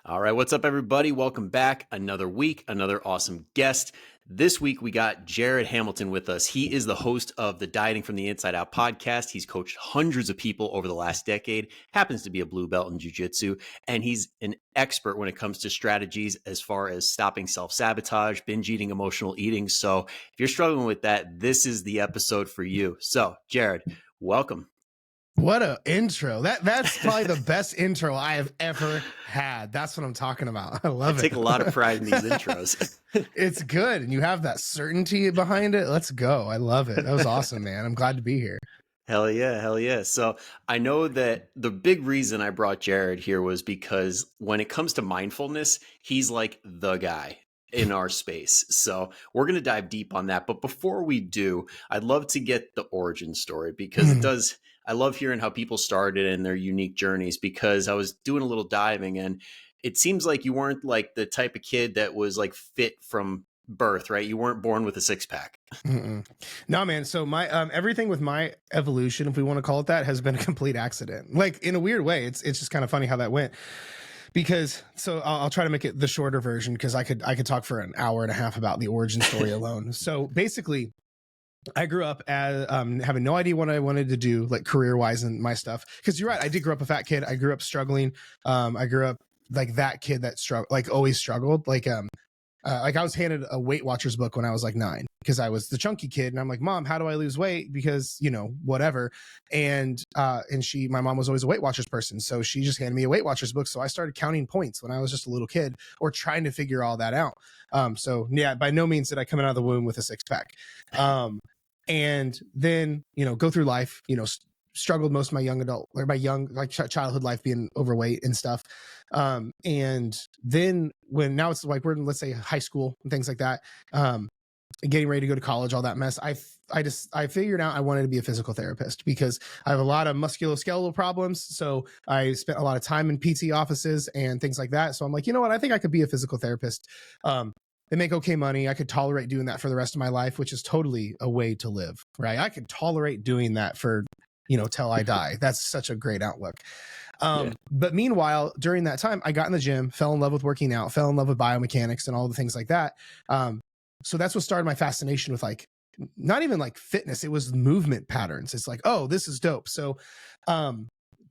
All right, what's up, everybody? Welcome back. Another week, another awesome guest. This week, we got Jared Hamilton with us. He is the host of the Dieting from the Inside Out podcast. He's coached hundreds of people over the last decade, happens to be a blue belt in jiu-jitsu, and he's an expert when it comes to strategies as far as stopping self-sabotage, binge eating, emotional eating. So if you're struggling with that, this is the episode for you. So, Jared, welcome. What a intro. That's probably the best intro I have ever had. That's what I'm talking about. I love it. I take a lot of pride in these intros. It's good. And you have that certainty behind it. Let's go. I love it. That was awesome, man. I'm glad to be here. Hell yeah, hell yeah. So I know that the big reason I brought Jared here was because when it comes to mindfulness, he's like the guy in our space. So we're going to dive deep on that. But before we do, I'd love to get the origin story because it does. I love hearing how people started and their unique journeys, because I was doing a little diving and it seems like you weren't like the type of kid that was like fit from birth, right? You weren't born with a six pack. No, man. So my everything with my evolution, if we want to call it that, has been a complete accident. Like in a weird way, it's just kind of funny how that went. Because so I'll try to make it the shorter version because I could talk for an hour and a half about the origin story alone. So basically, I grew up as having no idea what I wanted to do, like career wise and my stuff. Because you're right, I did grow up a fat kid. I grew up struggling. I grew up like that kid that always struggled. Like I was handed a Weight Watchers book when I was like 9 because I was the chunky kid, and I'm like, Mom, how do I lose weight? Because whatever. And my mom was always a Weight Watchers person, so she just handed me a Weight Watchers book. So I started counting points when I was just a little kid, or trying to figure all that out. So yeah, by no means did I come out of the womb with a six pack. And then go through life, struggled most of my childhood life being overweight and stuff. And then now it's like we're in, let's say, high school and things like that, getting ready to go to college, all that mess. I figured out I wanted to be a physical therapist because I have a lot of musculoskeletal problems. So I spent a lot of time in PT offices and things like that. So I'm like, you know what? I think I could be a physical therapist. They make okay money. I could tolerate doing that for the rest of my life, which is totally a way to live, right? I could tolerate doing that for till I die. That's such a great outlook. But meanwhile, during that time, I got in the gym, fell in love with working out, fell in love with biomechanics and all the things like that. So that's what started my fascination with like, not even like fitness. It was movement patterns. It's like, oh, this is dope. So,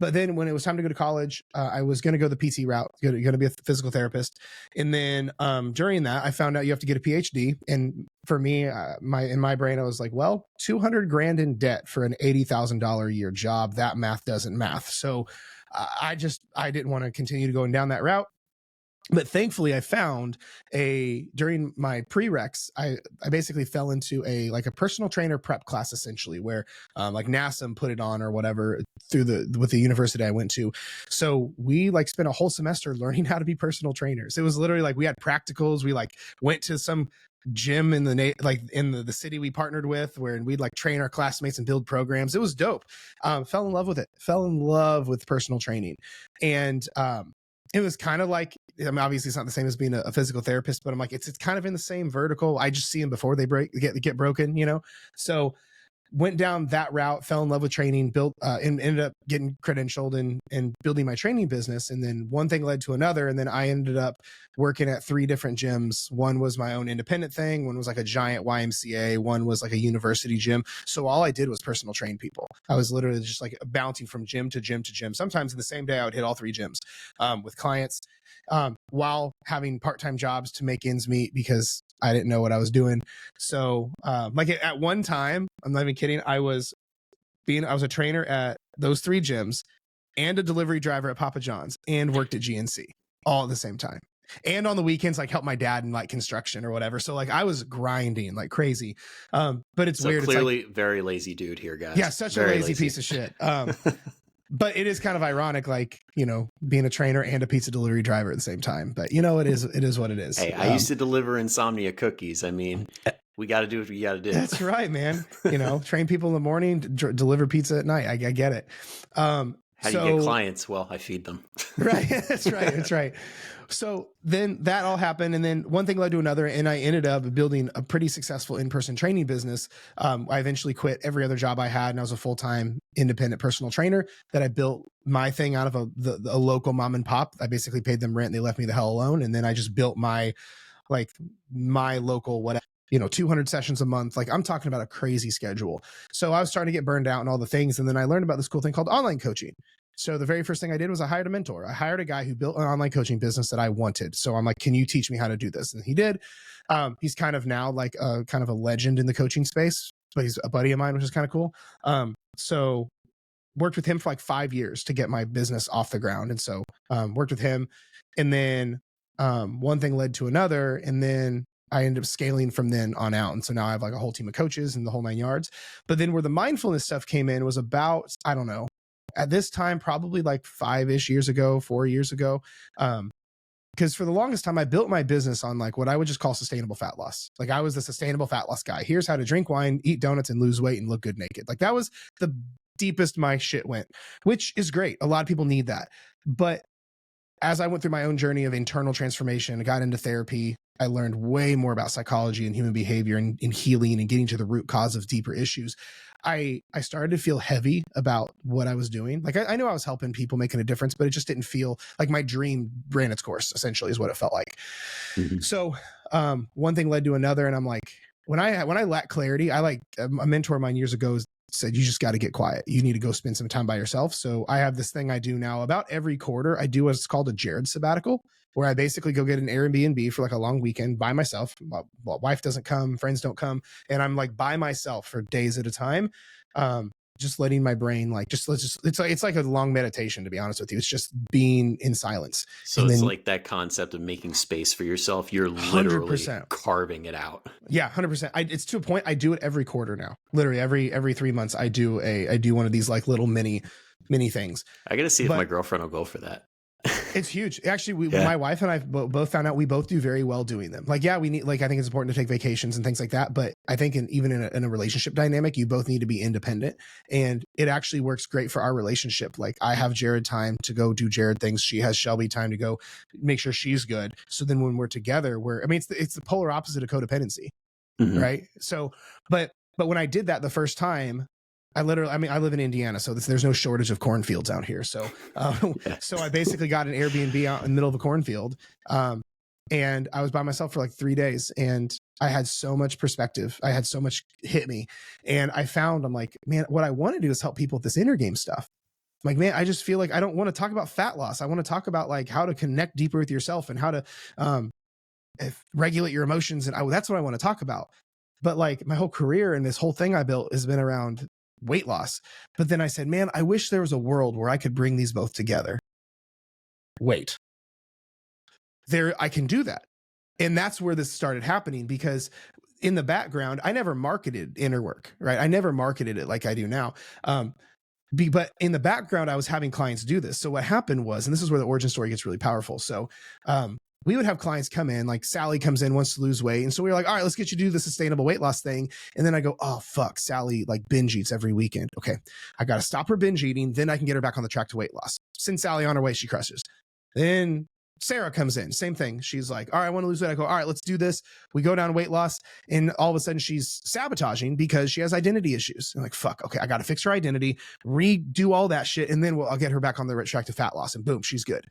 but then when it was time to go to college, I was going to go the PT route, going to be a physical therapist. And then during that, I found out you have to get a PhD. And for me, in my brain, I was like, well, $200,000 in debt for an $80,000 a year job. That math doesn't math. So I didn't want to continue going down that route. But thankfully, I found during my prereqs, I basically fell into a personal trainer prep class, essentially, where like NASA put it on or whatever with the university I went to. So we spent a whole semester learning how to be personal trainers. It was literally we had practicals. We went to some gym in the city we partnered with, where we'd train our classmates and build programs. It was dope. Fell in love with it. Fell in love with personal training, and it was kind of obviously it's not the same as being a physical therapist, but I'm like, it's kind of in the same vertical. I just see them before they get broken, So went down that route, fell in love with training, built, and ended up getting credentialed and building my training business. And then one thing led to another. And then I ended up working at 3 different gyms. One was my own independent thing. One was a giant YMCA. One was a university gym. So all I did was personal train people. I was literally just bouncing from gym to gym to gym. Sometimes in the same day, I would hit all 3 gyms with clients while having part-time jobs to make ends meet because I didn't know what I was doing. So at one time, I'm not even kidding, I was a trainer at those 3 gyms and a delivery driver at Papa John's and worked at GNC all at the same time. And on the weekends, help my dad in construction or whatever. So I was grinding like crazy. But it's weird. Clearly very lazy dude here, guys. Yeah, such very a lazy piece of shit. But it is kind of ironic, being a trainer and a pizza delivery driver at the same time. But it is what it is. Hey, I used to deliver Insomnia cookies. I mean, we got to do what we got to do. That's right, man. Train people in the morning, deliver pizza at night. I get it. How do you get So clients? Well, I feed them. right. That's right. That's right. So then that all happened. And then one thing led to another. And I ended up building a pretty successful in-person training business. I eventually quit every other job I had. And I was a full-time independent personal trainer that I built my thing out of a local mom and pop. I basically paid them rent. They left me the hell alone. And then I just built my local, whatever, 200 sessions a month. Like, I'm talking about a crazy schedule. So I was starting to get burned out and all the things. And then I learned about this cool thing called online coaching. So the very first thing I did was I hired a mentor. I hired a guy who built an online coaching business that I wanted. So I'm like, can you teach me how to do this? And he did. He's kind of now like kind of a legend in the coaching space, but he's a buddy of mine, which is kind of cool. So worked with him for like 5 years to get my business off the ground. And so worked with him. And then one thing led to another. And then I ended up scaling from then on out. And so now I have like a whole team of coaches and the whole 9 yards. But then where the mindfulness stuff came in was about, I don't know, at this time, probably like 5-ish years ago, 4 years ago. Because for the longest time, I built my business on like what I would just call sustainable fat loss. Like, I was the sustainable fat loss guy. Here's how to drink wine, eat donuts, and lose weight and look good naked. Like, that was the deepest my shit went, which is great. A lot of people need that. But as I went through my own journey of internal transformation, I got into therapy. I learned way more about psychology and human behavior and healing and getting to the root cause of deeper issues. I started to feel heavy about what I was doing. Like, I knew I was helping people, making a difference, but it just didn't feel like my dream ran its course, essentially, is what it felt like. Mm-hmm. So one thing led to another. And I'm like, when I lack clarity, I like a mentor of mine years ago said, you just got to get quiet. You need to go spend some time by yourself. So I have this thing I do now about every quarter. I do what's called a Jared sabbatical, where I basically go get an Airbnb for like a long weekend by myself. My wife doesn't come, friends don't come. And I'm like by myself for days at a time. Just letting my brain it's like a long meditation, to be honest with you. It's just being in silence. So and it's like that concept of making space for yourself. You're literally 100%. Carving it out. Yeah, 100%. It's to a point. I do it every quarter now. Literally every 3 months, I do one of these like little mini things. I got to see if my girlfriend will go for that. It's huge. Actually, my wife and I both found out we both do very well doing them. Like, yeah, we need, like, I think it's important to take vacations and things like that. But I think even in a relationship dynamic, you both need to be independent. And it actually works great for our relationship. Like, I have Jared time to go do Jared things. She has Shelby time to go make sure she's good. So then when we're together, it's the polar opposite of codependency. Mm-hmm. Right. So, but when I did that the first time, I live in Indiana, so there's no shortage of cornfields out here. So, so I basically got an Airbnb out in the middle of a cornfield, and I was by myself for like 3 days, and I had so much perspective. I had so much hit me, and I'm like, man, what I want to do is help people with this inner game stuff. I'm like, man, I just feel like I don't want to talk about fat loss. I want to talk about like how to connect deeper with yourself and how to regulate your emotions, and that's what I want to talk about. But like my whole career and this whole thing I built has been around weight loss. But then I said, man, I wish there was a world where I could bring these both together. Wait, I can do that. And that's where this started happening, because in the background, I never marketed inner work, right? I never marketed it like I do now. But in the background, I was having clients do this. So what happened was, and this is where the origin story gets really powerful. So, we would have clients come in, like Sally comes in, wants to lose weight. And so we were like, all right, let's get you to do the sustainable weight loss thing. And then I go, oh, fuck, Sally like binge eats every weekend. Okay, I got to stop her binge eating. Then I can get her back on the track to weight loss. Send Sally on her way. She crushes. Then Sarah comes in, same thing. She's like, all right, I want to lose weight. I go, all right, let's do this. We go down weight loss. And all of a sudden she's sabotaging because she has identity issues. I'm like, fuck, okay, I got to fix her identity, redo all that shit. And then I'll get her back on the track to fat loss, and boom, she's good.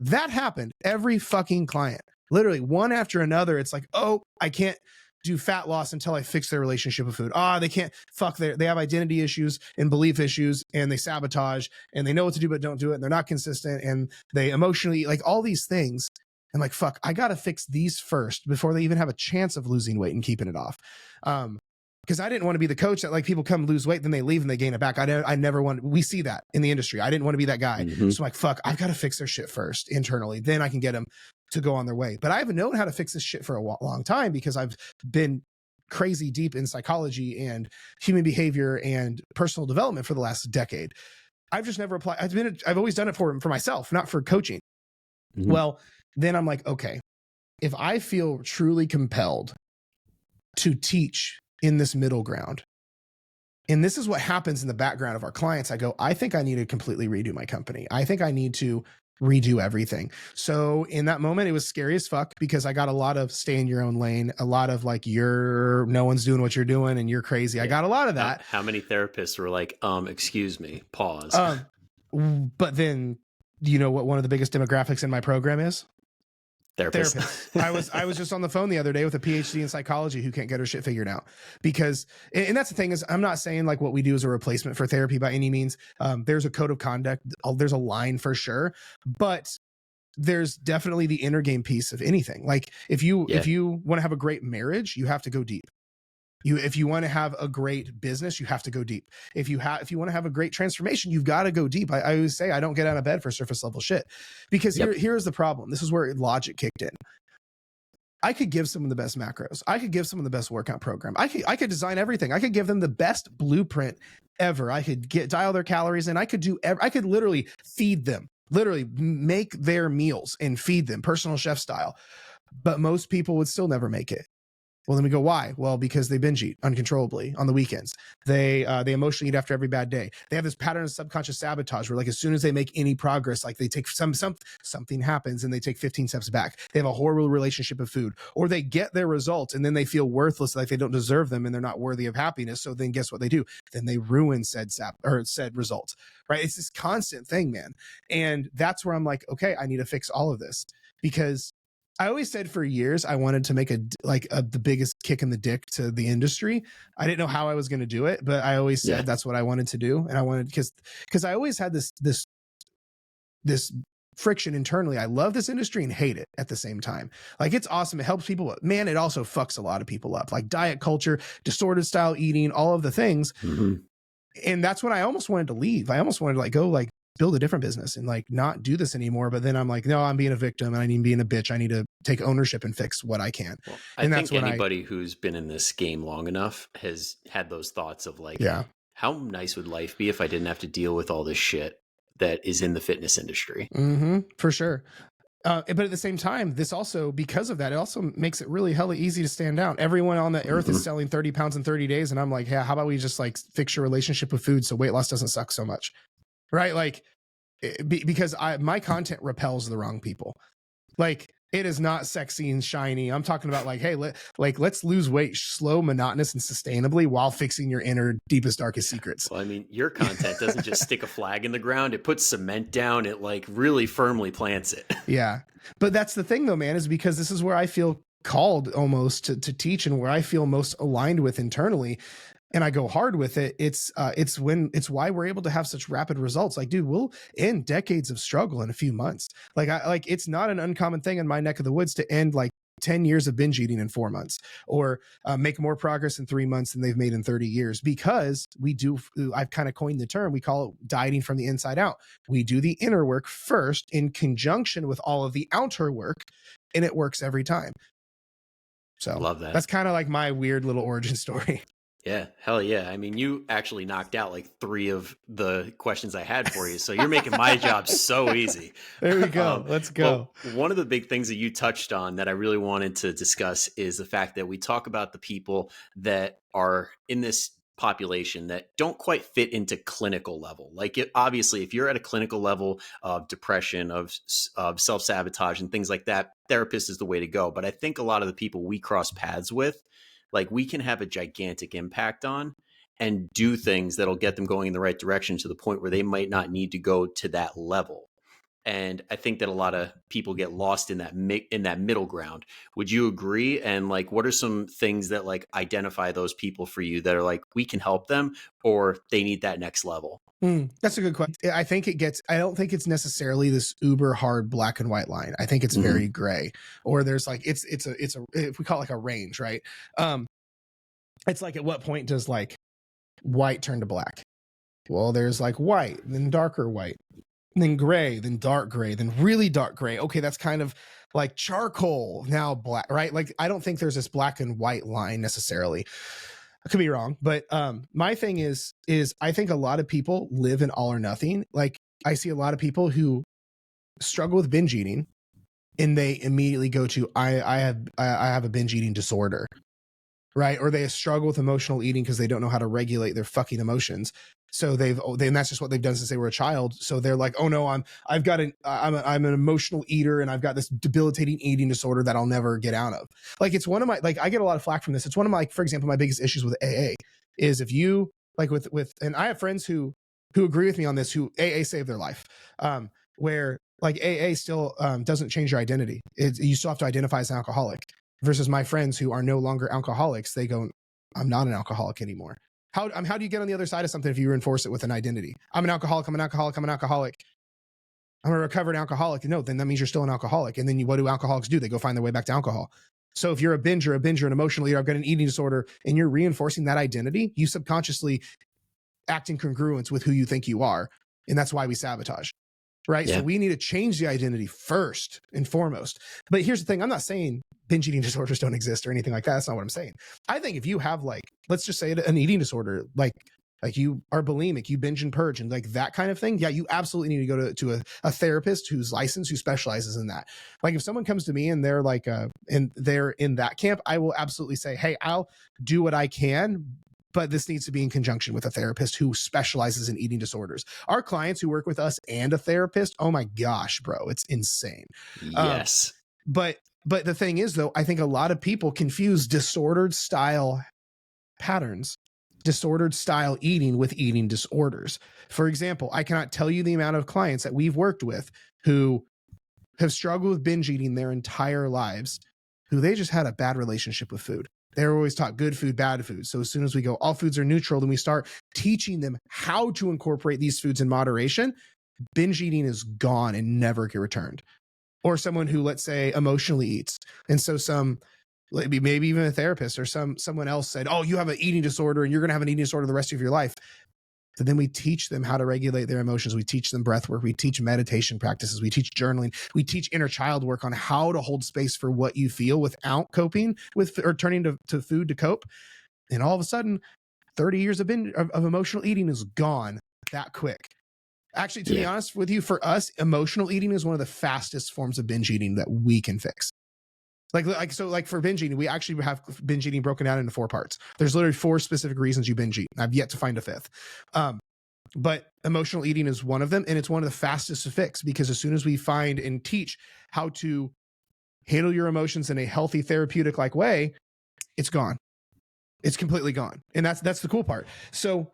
That happened every fucking client, literally one after another. It's like, oh, I can't do fat loss until I fix their relationship with food. They can't they have identity issues and belief issues, and they sabotage, and they know what to do, but don't do it. And they're not consistent, and they emotionally, like, all these things. I'm like, fuck, I got to fix these first before they even have a chance of losing weight and keeping it off. Because I didn't want to be the coach that like people come lose weight, then they leave and they gain it back. I never want. We see that in the industry. I didn't want to be that guy. Mm-hmm. So I'm like, fuck, I've got to fix their shit first internally. Then I can get them to go on their way. But I haven't known how to fix this shit for a long time, because I've been crazy deep in psychology and human behavior and personal development for the last decade. I've just never applied. I've always done it for myself, not for coaching. Mm-hmm. Well, then I'm like, okay, if I feel truly compelled to teach in this middle ground, And this is what happens in the background of our clients. I go, I think I need to completely redo my company. I think I need to redo everything. So in that moment, it was scary as fuck because I got a lot of stay in your own lane, a lot of like, no one's doing what you're doing and you're crazy. Yeah. I got a lot of that. How many therapists were like, excuse me, pause. But then, you know what one of the biggest demographics in my program is? Therapists. I was just on the phone the other day with a PhD in psychology who can't get her shit figured out because, and that's the thing is, I'm not saying like what we do is a replacement for therapy by any means. There's a code of conduct. There's a line for sure, but there's definitely the inner game piece of anything. Like if you want to have a great marriage, you have to go deep. If you want to have a great business, you have to go deep. If you want to have a great transformation, you've got to go deep. I always say I don't get out of bed for surface level shit because here's the problem. This is where logic kicked in. I could give someone the best macros. I could give someone the best workout program. I could design everything. I could give them the best blueprint ever. I could dial their calories and I could I could literally feed them, literally make their meals and feed them personal chef style. But most people would still never make it. Well, then we go, why? Well, because they binge eat uncontrollably on the weekends. They emotionally eat after every bad day. They have this pattern of subconscious sabotage where like as soon as they make any progress, like they take something happens and they take 15 steps back. They have a horrible relationship with food, or they get their results and then they feel worthless, like they don't deserve them and they're not worthy of happiness. So then guess what they do? Then they ruin said results, right? It's this constant thing, man. And that's where I'm like, okay, I need to fix all of this because I always said for years I wanted to make the biggest kick in the dick to the industry. I didn't know how I was going to do it, but I always said that's what I wanted to do, and I wanted because I always had this friction internally. I love this industry and hate it at the same time. Like it's awesome, it helps people, man. It also fucks a lot of people up, like diet culture, disordered style eating, all of the things. Mm-hmm. And that's when I almost wanted to leave. I almost wanted to go build a different business and not do this anymore. But then I'm like, no, I'm being a victim and I need being a bitch. I need to take ownership and fix what I can. Well, and I think anybody who's been in this game long enough has had those thoughts of how nice would life be if I didn't have to deal with all this shit that is in the fitness industry? Mm-hmm, for sure. But at the same time, this also, because of that, it also makes it really hella easy to stand out. Everyone on the earth is selling 30 pounds in 30 days. And I'm like, yeah, how about we just fix your relationship with food so weight loss doesn't suck so much? Right? Because my content repels the wrong people. It is not sexy and shiny. I'm talking about hey, let's lose weight slow, monotonous, and sustainably while fixing your inner, deepest, darkest secrets. Well, I mean, your content doesn't just stick a flag in the ground. It puts cement down. It really firmly plants it. Yeah. But that's the thing though, man, is because this is where I feel called almost to teach and where I feel most aligned with internally. And I go hard with it. It's why we're able to have such rapid results. Dude, we'll end decades of struggle in a few months. It's not an uncommon thing in my neck of the woods to end 10 years of binge eating in 4 months, or make more progress in 3 months than they've made in 30 years. Because I've kind of coined the term, we call it dieting from the inside out. We do the inner work first in conjunction with all of the outer work, and it works every time. So love that. That's kind of my weird little origin story. Yeah, hell yeah. I mean, you actually knocked out 3 of the questions I had for you. So you're making my job so easy. There we go. Let's go. Well, one of the big things that you touched on that I really wanted to discuss is the fact that we talk about the people that are in this population that don't quite fit into clinical level. Obviously, if you're at a clinical level of depression, of self-sabotage and things like that, therapist is the way to go. But I think a lot of the people we cross paths with, we can have a gigantic impact on and do things that'll get them going in the right direction to the point where they might not need to go to that level. And I think that a lot of people get lost in that middle ground. Would you agree? And what are some things that identify those people for you that are we can help them, or they need that next level? That's a good question. I don't think it's necessarily this uber hard black and white line. I think it's very gray, or there's it's if we call it a range, right? It's at what point does white turn to black? Well, there's white, then darker white, then gray, then dark gray, then really dark gray. Okay, that's kind of charcoal, now black, right? I don't think there's this black and white line necessarily. I could be wrong, but my thing is I think a lot of people live in all or nothing. I see a lot of people who struggle with binge eating, and they immediately go to I have a binge eating disorder. right? Or they struggle with emotional eating because they don't know how to regulate their fucking emotions. So and that's just what they've done since they were a child. So they're like, oh no, I'm an emotional eater and I've got this debilitating eating disorder that I'll never get out of. Like it's one of my, like I get a lot of flack from this. It's one of my, for example, my biggest issues with AA is if you like and I have friends who agree with me on this, who AA saved their life. Where like AA still doesn't change your identity. You still have to identify as an alcoholic versus my friends who are no longer alcoholics. They go, I'm not an alcoholic anymore. How do you get on the other side of something if you reinforce it with an identity? I'm an alcoholic. I'm an alcoholic. I'm an alcoholic. I'm a recovered alcoholic. No, then that means you're still an alcoholic. And then what do alcoholics do? They go find their way back to alcohol. So if you're a binger, an emotional eater, I've got an eating disorder, and you're reinforcing that identity, you subconsciously act in congruence with who you think you are. And that's why we sabotage. Right. Yeah. So we need to change the identity first and foremost. But here's the thing. I'm not saying binge eating disorders don't exist or anything like that. That's not what I'm saying. I think if you have like, let's just say an eating disorder, like you are bulimic, you binge and purge and like that kind of thing. Yeah, you absolutely need to go to a therapist who's licensed, who specializes in that. Like if someone comes to me and they're like, and they're in that camp, I will absolutely say, hey, I'll do what I can, but this needs to be in conjunction with a therapist who specializes in eating disorders. Our clients who work with us and a therapist, oh my gosh, bro, it's insane. Yes. But the thing is, though, I think a lot of people confuse disordered style patterns, disordered style eating with eating disorders. For example, I cannot tell you the amount of clients that we've worked with who have struggled with binge eating their entire lives, who they just had a bad relationship with food. They're always taught good food, bad food. So as soon as we go, all foods are neutral, then we start teaching them how to incorporate these foods in moderation. Binge eating is gone and never get returned. Or someone who, let's say, emotionally eats. And so maybe even a therapist or someone else said, oh, you have an eating disorder and you're going to have an eating disorder the rest of your life. So then we teach them how to regulate their emotions. We teach them breath work. We teach meditation practices. We teach journaling. We teach inner child work on how to hold space for what you feel without coping with or turning to food to cope. And all of a sudden, 30 years of emotional eating is gone that quick. Actually, to be honest with you, for us, emotional eating is one of the fastest forms of binge eating that we can fix. Like for binge eating, we actually have binge eating broken down into 4 parts. There's literally 4 specific reasons you binge eat. I've yet to find a 5th. But emotional eating is one of them. And it's one of the fastest to fix because as soon as we find and teach how to handle your emotions in a healthy therapeutic like way, it's gone. It's completely gone. And that's the cool part. So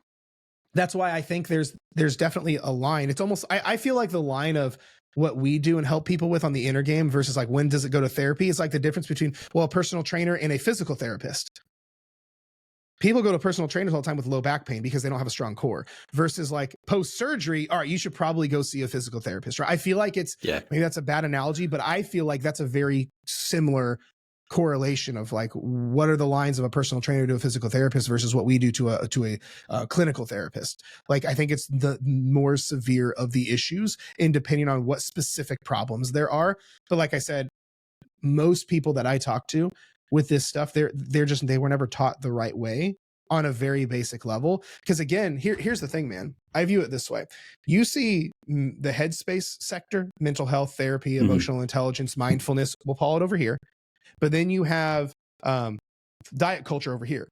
that's why I think there's definitely a line. It's almost, I feel like the line of what we do and help people with on the inner game versus like when does it go to therapy is like the difference between, well, a personal trainer and a physical therapist. People go to personal trainers all the time with low back pain because they don't have a strong core versus like post-surgery. All right, you should probably go see a physical therapist, right? I feel like maybe that's a bad analogy, but I feel like that's a very similar correlation of like what are the lines of a personal trainer to a physical therapist versus what we do to a clinical therapist. Like I think it's the more severe of the issues and depending on what specific problems there are. But like I said, most people that I talk to with this stuff, they were never taught the right way on a very basic level. Because again, here's the thing, man. I view it this way. You see the headspace sector, mental health, therapy, emotional intelligence, mindfulness, we'll call it over here. But then you have diet culture over here.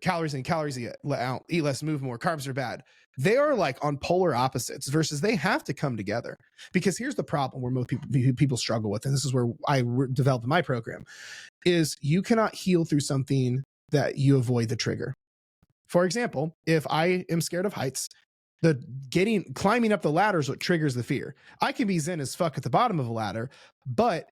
Calories in, calories out, eat less, move more, carbs are bad. They are like on polar opposites versus they have to come together. Because here's the problem where most people struggle with, and this is where I developed my program, is you cannot heal through something that you avoid the trigger. For example, if I am scared of heights, climbing up the ladder is what triggers the fear. I can be zen as fuck at the bottom of a ladder, but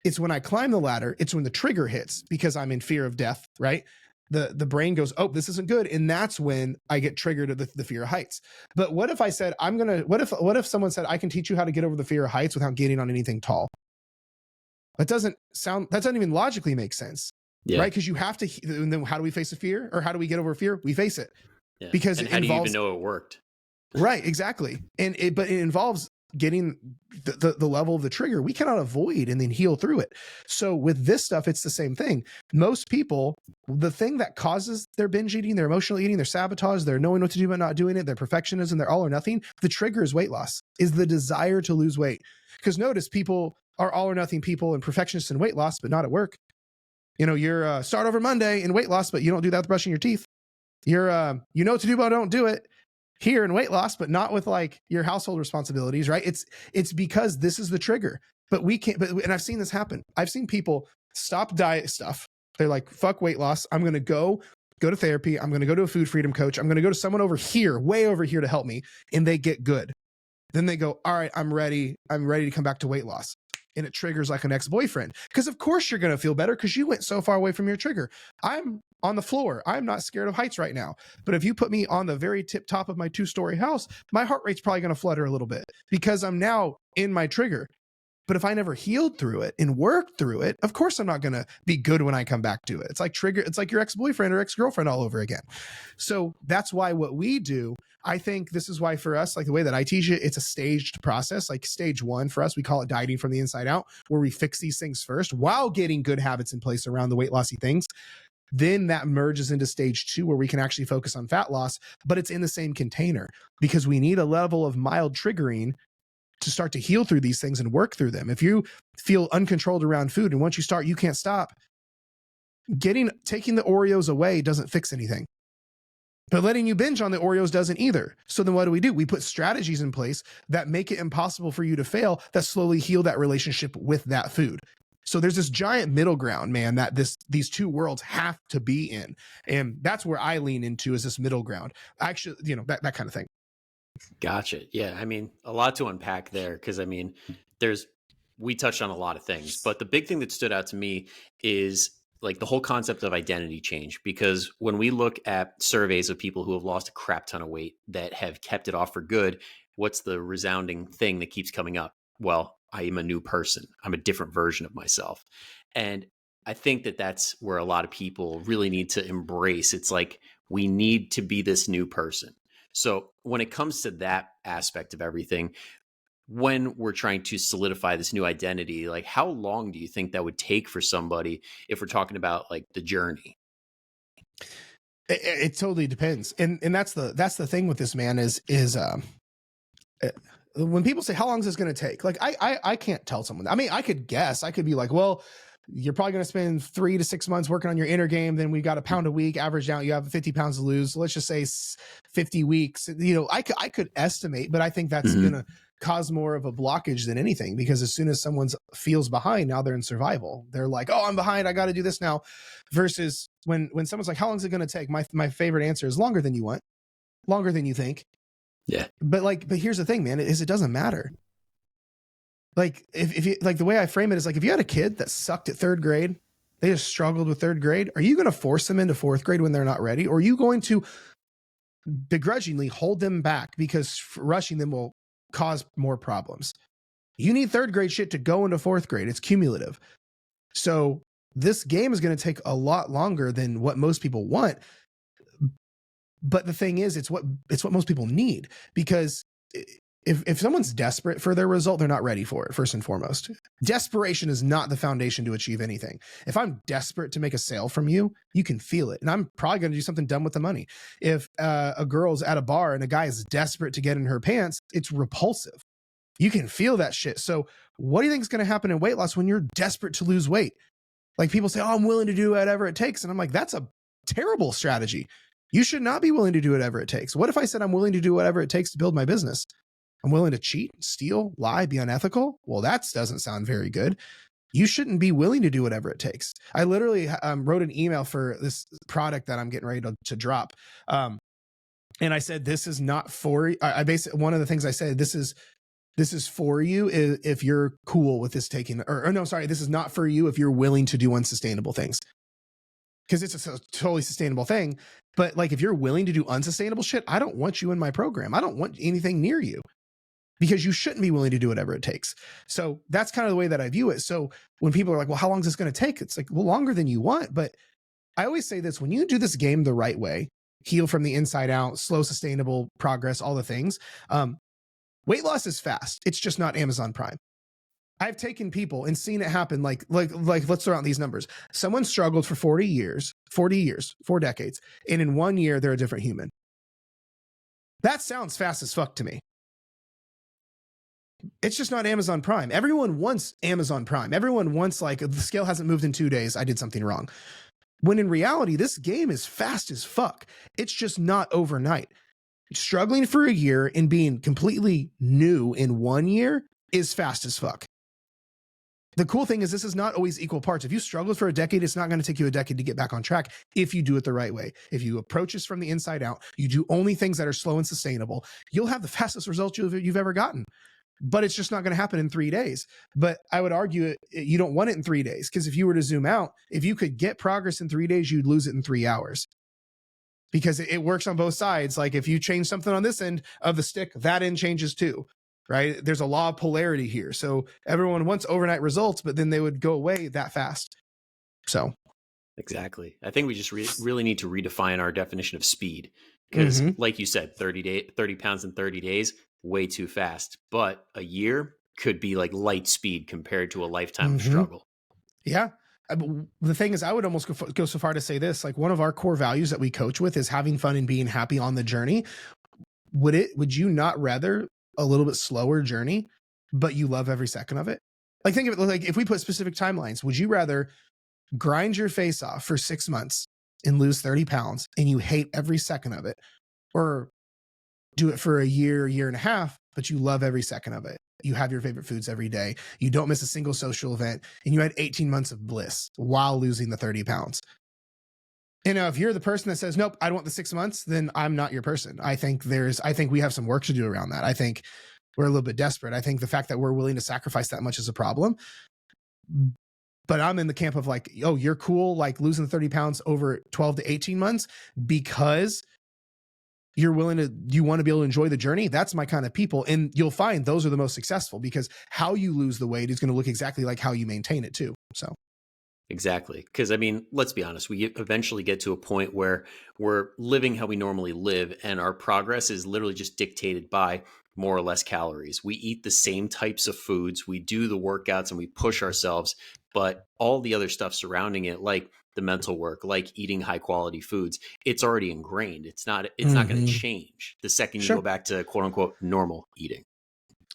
it's when I climb the ladder, it's when the trigger hits because I'm in fear of death, right? The brain goes, oh, this isn't good. And that's when I get triggered of the fear of heights. But what if I said, what if someone said, I can teach you how to get over the fear of heights without getting on anything tall? That doesn't even logically make sense, right? Because you have to, and then how do we face a fear or how do we get over fear? We face it because and how do you even know it worked? Right, exactly. But it involves getting the level of the trigger. We cannot avoid and then heal through it. So with this stuff, it's the same thing. Most people, the thing that causes their binge eating, their emotional eating, their sabotage, their knowing what to do but not doing it, their perfectionism, their all or nothing, the trigger is weight loss, is the desire to lose weight. Because notice people are all or nothing people and perfectionists in weight loss, but not at work. You're start over Monday in weight loss, but you don't do that with brushing your teeth. You're you know what to do, but don't do it here in weight loss, but not with like your household responsibilities, right? It's because this is the trigger. But we can't. And I've seen this happen. I've seen people stop diet stuff. They're like, fuck weight loss. I'm gonna go to therapy. I'm gonna go to a food freedom coach. I'm gonna go to someone over here, way over here, to help me, and they get good. Then they go, all right, I'm ready. I'm ready to come back to weight loss. And it triggers like an ex-boyfriend. Because of course you're going to feel better because you went so far away from your trigger. I'm on the floor. I'm not scared of heights right now. But if you put me on the very tip top of my 2-story house, my heart rate's probably going to flutter a little bit because I'm now in my trigger. But if I never healed through it and worked through it, of course I'm not going to be good when I come back to it. It's like your ex-boyfriend or ex-girlfriend all over again. So that's why what we do, I think this is why for us, like the way that I teach it, it's a staged process. Like stage 1 for us, we call it dieting from the inside out, where we fix these things first while getting good habits in place around the weight lossy things. Then that merges into stage 2 where we can actually focus on fat loss, but it's in the same container because we need a level of mild triggering to start to heal through these things and work through them. If you feel uncontrolled around food and once you start, you can't stop, taking the Oreos away doesn't fix anything. But letting you binge on the Oreos doesn't either. So then what do? We put strategies in place that make it impossible for you to fail, that slowly heal that relationship with that food. So there's this giant middle ground, man, that these two worlds have to be in. And that's where I lean into, is this middle ground. Actually, that kind of thing. Gotcha. Yeah. I mean, a lot to unpack there because I mean, we touched on a lot of things, but the big thing that stood out to me is like the whole concept of identity change. Because when we look at surveys of people who have lost a crap ton of weight that have kept it off for good, what's the resounding thing that keeps coming up? Well, I am a new person. I'm a different version of myself. And I think that that's where a lot of people really need to embrace. It's like we need to be this new person. So when it comes to that aspect of everything, when we're trying to solidify this new identity, like how long do you think that would take for somebody if we're talking about like the journey? It totally depends. And that's the thing with this, man, is when people say, how long is this going to take? Like, I can't tell someone. I mean, I could guess. I could be like, well, you're probably going to spend 3 to 6 months working on your inner game. Then we got a pound a week averaged out. You have 50 pounds to lose. Let's just say 50 weeks. I could estimate, but I think that's going to cause more of a blockage than anything, because as soon as someone feels behind, now they're in survival. They're like, oh, I'm behind. I got to do this now. Versus when someone's like, how long is it going to take? My favorite answer is longer than you want, longer than you think. Yeah. But here's the thing, man, it doesn't matter. Like if you, like, the way I frame it is like, if you had a kid that sucked at 3rd grade, they just struggled with 3rd grade, are you going to force them into 4th grade when they're not ready? Or are you going to begrudgingly hold them back because rushing them will cause more problems? You need 3rd grade shit to go into 4th grade. It's cumulative. So this game is going to take a lot longer than what most people want. But the thing is, it's what most people need, because if someone's desperate for their result, they're not ready for it, first and foremost. Desperation is not the foundation to achieve anything. If I'm desperate to make a sale from you, you can feel it. And I'm probably going to do something dumb with the money. If a girl's at a bar and a guy is desperate to get in her pants, it's repulsive. You can feel that shit. So what do you think is going to happen in weight loss when you're desperate to lose weight? Like, people say, oh, I'm willing to do whatever it takes. And I'm like, that's a terrible strategy. You should not be willing to do whatever it takes. What if I said I'm willing to do whatever it takes to build my business? I'm willing to cheat, steal, lie, be unethical. Well, that doesn't sound very good. You shouldn't be willing to do whatever it takes. I literally wrote an email for this product that I'm getting ready to drop. And I said, this is not for, I basically, one of the things I said, this is for you if you're cool with this taking, or no, sorry, this is not for you if you're willing to do unsustainable things. Because it's a totally sustainable thing. But like, if you're willing to do unsustainable shit, I don't want you in my program. I don't want anything near you, because you shouldn't be willing to do whatever it takes. So that's kind of the way that I view it. So when people are like, well, how long is this going to take? It's like, well, longer than you want. But I always say this: when you do this game the right way, heal from the inside out, slow, sustainable progress, all the things, weight loss is fast. It's just not Amazon Prime. I've taken people and seen it happen. Like let's throw out these numbers. Someone struggled for 40 years, 4 decades. And in 1 year, they're a different human. That sounds fast as fuck to me. It's just not Amazon Prime. Everyone wants Amazon Prime. Everyone wants, like, the scale hasn't moved in 2 days, I did something wrong. When in reality, this game is fast as fuck. It's just not overnight. Struggling for a year and being completely new in 1 year is fast as fuck. The cool thing is this is not always equal parts. If you struggled for a decade, it's not going to take you a decade to get back on track if you do it the right way. If you approach this from the inside out, you do only things that are slow and sustainable, you'll have the fastest results you've ever gotten. But it's just not going to happen in 3 days. But I would argue you don't want it in 3 days, because if you were to zoom out, if you could get progress in 3 days, you'd lose it in 3 hours. Because it works on both sides. Like, if you change something on this end of the stick, that end changes too, right? There's a law of polarity here. So everyone wants overnight results, but then they would go away that fast. So exactly. I think we just really need to redefine our definition of speed, because like you said, 30 pounds in 30 days, way too fast. But a year could be like light speed compared to a lifetime of struggle. Yeah. The thing is, I would almost go so far to say this, like, one of our core values that we coach with is having fun and being happy on the journey. Would you not rather a little bit slower journey, but you love every second of it? Like, think of it like, if we put specific timelines, would you rather grind your face off for 6 months and lose 30 pounds and you hate every second of it, or do it for a year and a half, but you love every second of it? You have your favorite foods every day. You don't miss a single social event, and you had 18 months of bliss while losing the 30 pounds. You know, if you're the person that says, nope, I don't want the 6 months, then I'm not your person. I think we have some work to do around that. I think we're a little bit desperate. I think the fact that we're willing to sacrifice that much is a problem. But I'm in the camp of like, oh, you're cool, like losing 30 pounds over 12 to 18 months because you want to be able to enjoy the journey. That's my kind of people. And you'll find those are the most successful, because how you lose the weight is going to look exactly like how you maintain it too. So. Exactly. Because, I mean, let's be honest, we eventually get to a point where we're living how we normally live, and our progress is literally just dictated by more or less calories. We eat the same types of foods, we do the workouts, and we push ourselves, but all the other stuff surrounding it, like the mental work, like eating high quality foods, it's already ingrained. It's not going to change the second you go back to quote unquote normal eating.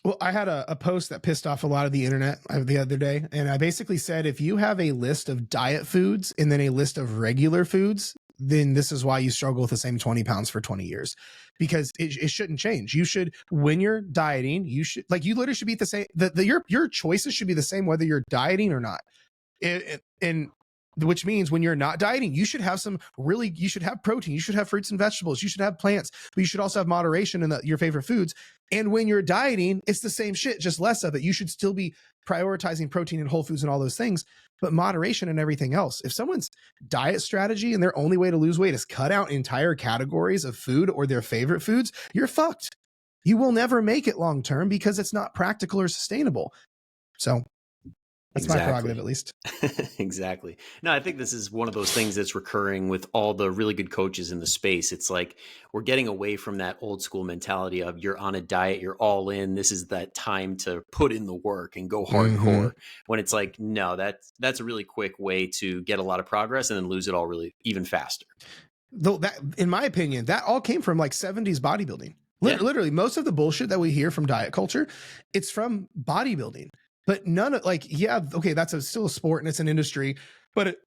Well, I had a post that pissed off a lot of the internet the other day. And I basically said, if you have a list of diet foods and then a list of regular foods, then this is why you struggle with the same 20 pounds for 20 years, because it shouldn't change. You should, when you're dieting, you literally should be the same. Your choices should be the same, whether you're dieting or not. And which means when you're not dieting, you should have you should have protein, you should have fruits and vegetables, you should have plants, but you should also have moderation in your favorite foods. And when you're dieting, it's the same shit, just less of it. You should still be prioritizing protein and whole foods and all those things, but moderation and everything else. If someone's diet strategy and their only way to lose weight is cut out entire categories of food or their favorite foods, you're fucked. You will never make it long term because it's not practical or sustainable. So that's my prerogative, at least. Exactly. No, I think this is one of those things that's recurring with all the really good coaches in the space. It's like we're getting away from that old school mentality of you're on a diet, you're all in. This is that time to put in the work and go hardcore. When it's like, no, that's a really quick way to get a lot of progress and then lose it all really even faster. Though that, in my opinion, that all came from like 70s bodybuilding. Literally, most of the bullshit that we hear from diet culture, it's from bodybuilding. But none of okay, that's still a sport and it's an industry. But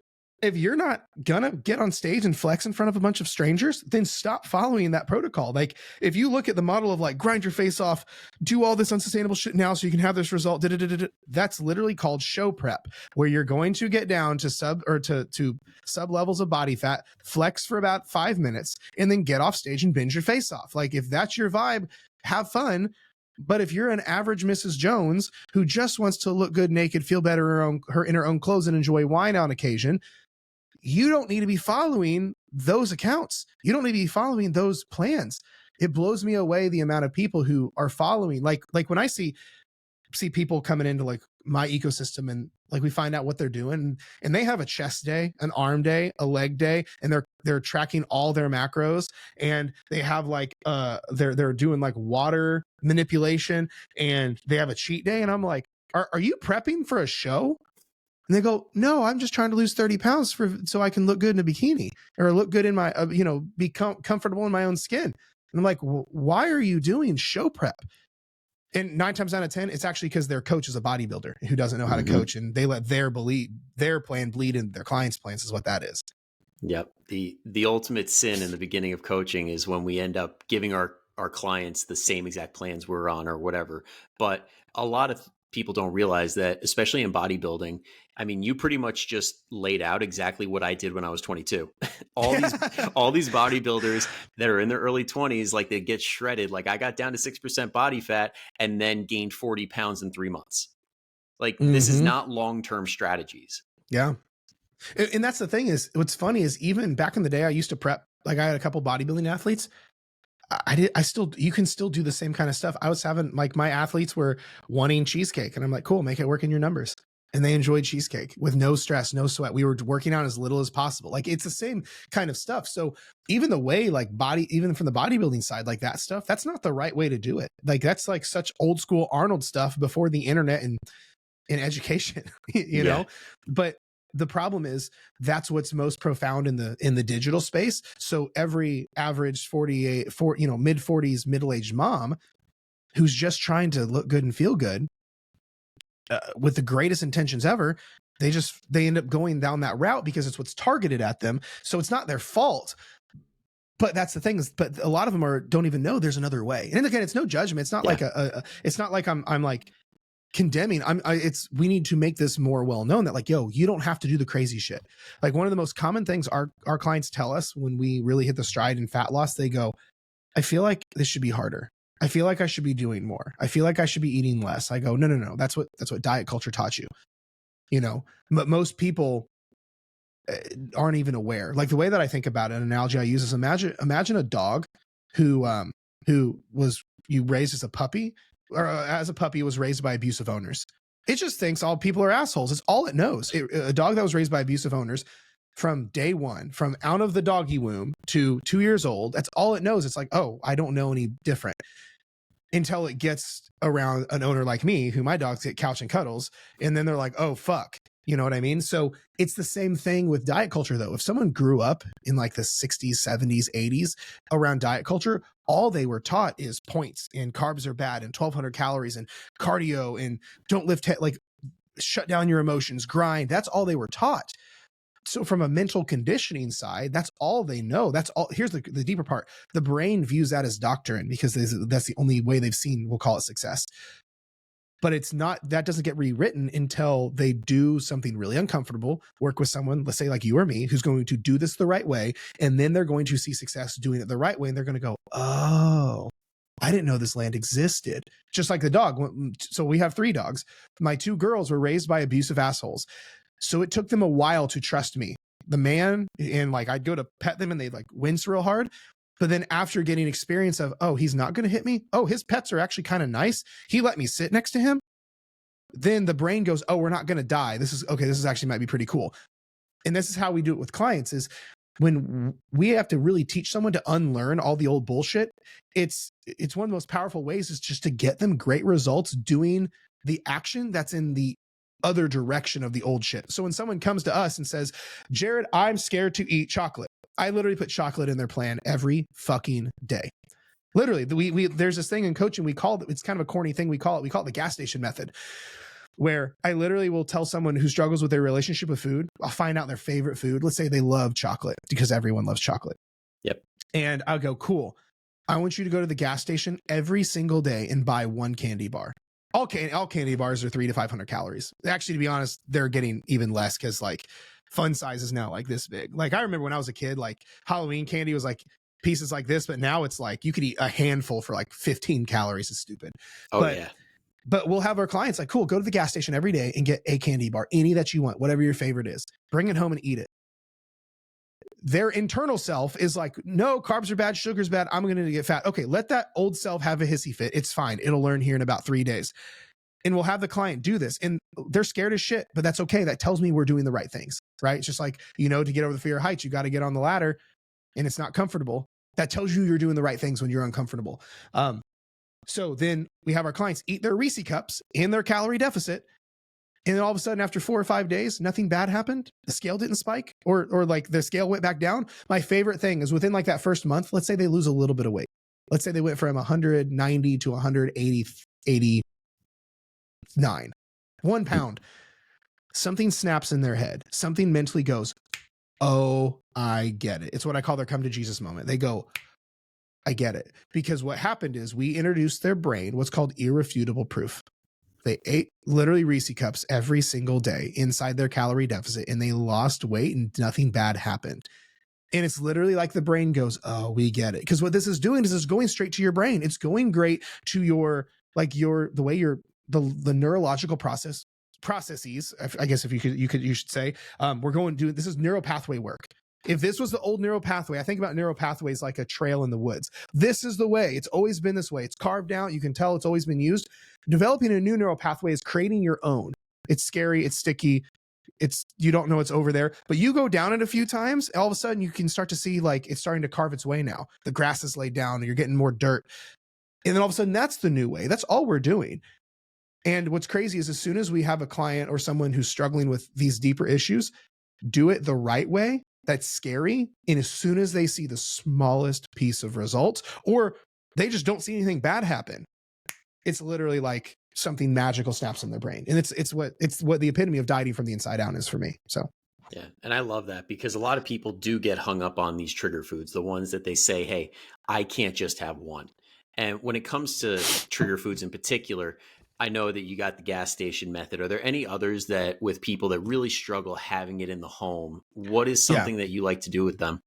if you're not gonna get on stage and flex in front of a bunch of strangers, then stop following that protocol. Like, if you look at the model of like grind your face off, do all this unsustainable shit now so you can have this result, that's literally called show prep, where you're going to get down to sub levels of body fat, flex for about 5 minutes, and then get off stage and binge your face off. Like, if that's your vibe, have fun. But if you're an average Mrs. Jones who just wants to look good naked, feel better in her own clothes, and enjoy wine on occasion, you don't need to be following those accounts. You don't need to be following those plans. It blows me away the amount of people who are following, like when I see people coming into like my ecosystem and like we find out what they're doing, and they have a chest day, an arm day, a leg day, and they're tracking all their macros, and they have like they're doing like water manipulation, and they have a cheat day, and I'm like, are you prepping for a show? And they go, no, I'm just trying to lose 30 pounds so I can look good in a bikini, or look good in my be comfortable in my own skin. And I'm like, why are you doing show prep? And 9 times out of 10, it's actually because their coach is a bodybuilder who doesn't know how to Mm-hmm. coach, and they let their plan bleed in their clients' plans is what that is. Yep. The ultimate sin in the beginning of coaching is when we end up giving our clients the same exact plans we're on or whatever. But a lot of people don't realize that, especially in bodybuilding. I mean, you pretty much just laid out exactly what I did when I was 22. all these all these bodybuilders that are in their early 20s, like they get shredded. Like I got down to 6% body fat and then gained 40 pounds in 3 months. Like this is not long-term strategies. Yeah. And that's the thing is, what's funny is even back in the day, I used to prep, like I had a couple bodybuilding athletes. You can still do the same kind of stuff. I was having, like, my athletes were wanting cheesecake, and I'm like, cool, make it work in your numbers. And they enjoyed cheesecake with no stress, no sweat. We were working out as little as possible. Like, it's the same kind of stuff. So even the way, like, even from the bodybuilding side, like that stuff, that's not the right way to do it. Like, that's like such old school Arnold stuff before the internet and education, you know? But the problem is that's what's most profound in the digital space. So every average mid 40s, middle-aged mom who's just trying to look good and feel good, with the greatest intentions ever, they end up going down that route because it's what's targeted at them. So it's not their fault. But that's the thing is, but a lot of them don't even know there's another way. And again, it's no judgment. It's not like it's not like I'm like condemning. We need to make this more well known that, like, yo, you don't have to do the crazy shit. Like, one of the most common things our clients tell us when we really hit the stride in fat loss, they go, I feel like this should be harder. I feel like I should be doing more. I feel like I should be eating less. I go, no. That's what diet culture taught you, you know. But most people aren't even aware. Like, the way that I think about it, an analogy I use is imagine a dog who was you raised as a puppy, or as a puppy was raised by abusive owners. It just thinks all people are assholes. It's all it knows. A dog that was raised by abusive owners from day one, from out of the doggy womb to 2 years old, that's all it knows. It's like, oh, I don't know any different, until it gets around an owner like me, who my dogs get couch and cuddles. And then they're like, oh, fuck. You know what I mean? So it's the same thing with diet culture, though. If someone grew up in like the 60s, 70s, 80s around diet culture, all they were taught is points, and carbs are bad, and 1,200 calories, and cardio, and don't lift, like, shut down your emotions, grind. That's all they were taught. So from a mental conditioning side, that's all they know. That's all. Here's the deeper part. The brain views that as doctrine because that's the only way they've seen, we'll call it, success. But it's not, that doesn't get rewritten until they do something really uncomfortable, work with someone, let's say like you or me, who's going to do this the right way. And then they're going to see success doing it the right way. And they're going to go, oh, I didn't know this land existed. Just like the dog. So we have 3 dogs. My 2 girls were raised by abusive assholes. So it took them a while to trust me, the man, and like I'd go to pet them and they'd like wince real hard. But then after getting experience of, oh, he's not going to hit me. Oh, his pets are actually kind of nice. He let me sit next to him. Then the brain goes, oh, we're not going to die. This is actually might be pretty cool. And this is how we do it with clients, is when we have to really teach someone to unlearn all the old bullshit. It's one of the most powerful ways is just to get them great results doing the action that's in the other direction of the old shit. So when someone comes to us and says, Jared, I'm scared to eat chocolate, I literally put chocolate in their plan every fucking day. Literally, we there's this thing in coaching we call it, it's kind of a corny thing, we call it the gas station method, where I literally will tell someone who struggles with their relationship with food, I'll find out their favorite food. Let's say they love chocolate, because everyone loves chocolate. Yep. And I'll go, cool, I want you to go to the gas station every single day and buy 1 candy bar. All candy bars are 300 to 500 calories. Actually, to be honest, they're getting even less, because like fun size is now like this big. Like, I remember when I was a kid, like Halloween candy was like pieces like this, but now it's like you could eat a handful for like 15 calories. It's stupid. But we'll have our clients like, cool, go to the gas station every day and get a candy bar, any that you want, whatever your favorite is. Bring it home and eat it. Their internal self is like, no, carbs are bad, sugar's bad, I'm going to get fat. Okay, let that old self have a hissy fit. It's fine. It'll learn here in about 3 days. And we'll have the client do this. And they're scared as shit, but that's okay. That tells me we're doing the right things, right? It's just like, to get over the fear of heights, you got to get on the ladder and it's not comfortable. That tells you you're doing the right things when you're uncomfortable. So then we have our clients eat their Reese cups in their calorie deficit. And then all of a sudden, after 4 or 5 days, nothing bad happened. The scale didn't spike, or like the scale went back down. My favorite thing is within like that first month, let's say they lose a little bit of weight. Let's say they went from 190 to 180 89. 1 pound. Something snaps in their head. Something mentally goes, oh, I get it. It's what I call their come to Jesus moment. They go, I get it. Because what happened is we introduced their brain what's called irrefutable proof. They ate literally Reese cups every single day inside their calorie deficit, and they lost weight and nothing bad happened. And it's literally like the brain goes, oh, we get it. Because what this is doing is it's going straight to your brain. It's going great to your, like the way the neurological processes, I guess if you should say, we're going to do, this is neural pathway work. If this was the old neural pathway, I think about neural pathways like a trail in the woods. This is the way. It's always been this way. It's carved out. You can tell it's always been used. Developing a new neural pathway is creating your own. It's scary. It's sticky. You don't know it's over there, but you go down it a few times, all of a sudden you can start to see like it's starting to carve its way now. The grass is laid down and you're getting more dirt. And then all of a sudden that's the new way. That's all we're doing. And what's crazy is as soon as we have a client or someone who's struggling with these deeper issues, do it the right way. That's scary. And as soon as they see the smallest piece of results, or they just don't see anything bad happen, it's literally like something magical snaps in their brain. And it's what the epitome of dieting from the inside out is for me. So yeah. And I love that because a lot of people do get hung up on these trigger foods, the ones that they say, hey, I can't just have one. And when it comes to trigger foods in particular, I know that you got the gas station method. Are there any others that with people that really struggle having it in the home? What is something that you like to do with them?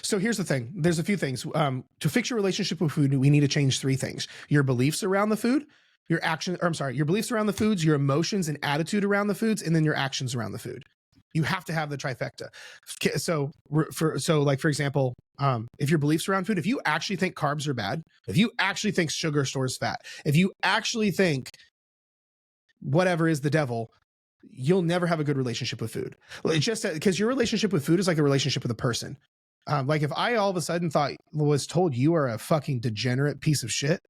So here's the thing. There's a few things. To fix your relationship with food, we need to change 3 things. Your beliefs around the food, your beliefs around the foods, your emotions and attitude around the foods, and then your actions around the food. You have to have the trifecta. So for example, if your beliefs around food, if you actually think carbs are bad, if you actually think sugar stores fat, if you actually think whatever is the devil, you'll never have a good relationship with food. It's just because your relationship with food is like a relationship with a person. Like if I all of a sudden was told you are a fucking degenerate piece of shit,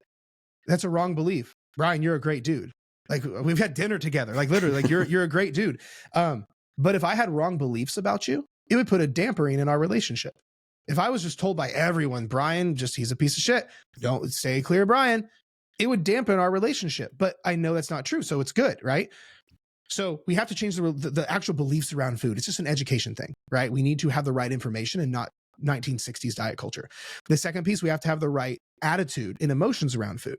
that's a wrong belief. Brian, you're a great dude. Like we've had dinner together, like literally, like you're a great dude. But if I had wrong beliefs about you, it would put a dampering in our relationship. If I was just told by everyone, Brian, he's a piece of shit. Don't stay clear, Brian. It would dampen our relationship. But I know that's not true. So it's good, right? So we have to change the actual beliefs around food. It's just an education thing, right? We need to have the right information and not 1960s diet culture. The second piece, we have to have the right attitude and emotions around food,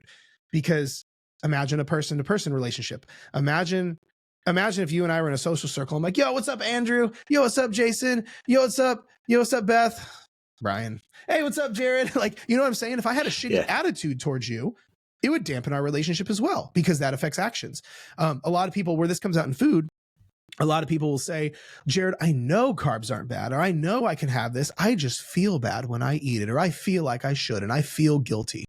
because imagine a person-to-person relationship. Imagine if you and I were in a social circle. I'm like, yo, what's up, Andrew? Yo, what's up, Jason? Yo, what's up? Yo, what's up, Beth? Brian. Hey, what's up, Jared? Like, you know what I'm saying? If I had a shitty attitude towards you, it would dampen our relationship as well, because that affects actions. A lot of people, where this comes out in food, a lot of people will say, Jared, I know carbs aren't bad, or I know I can have this. I just feel bad when I eat it, or I feel like I should, and I feel guilty.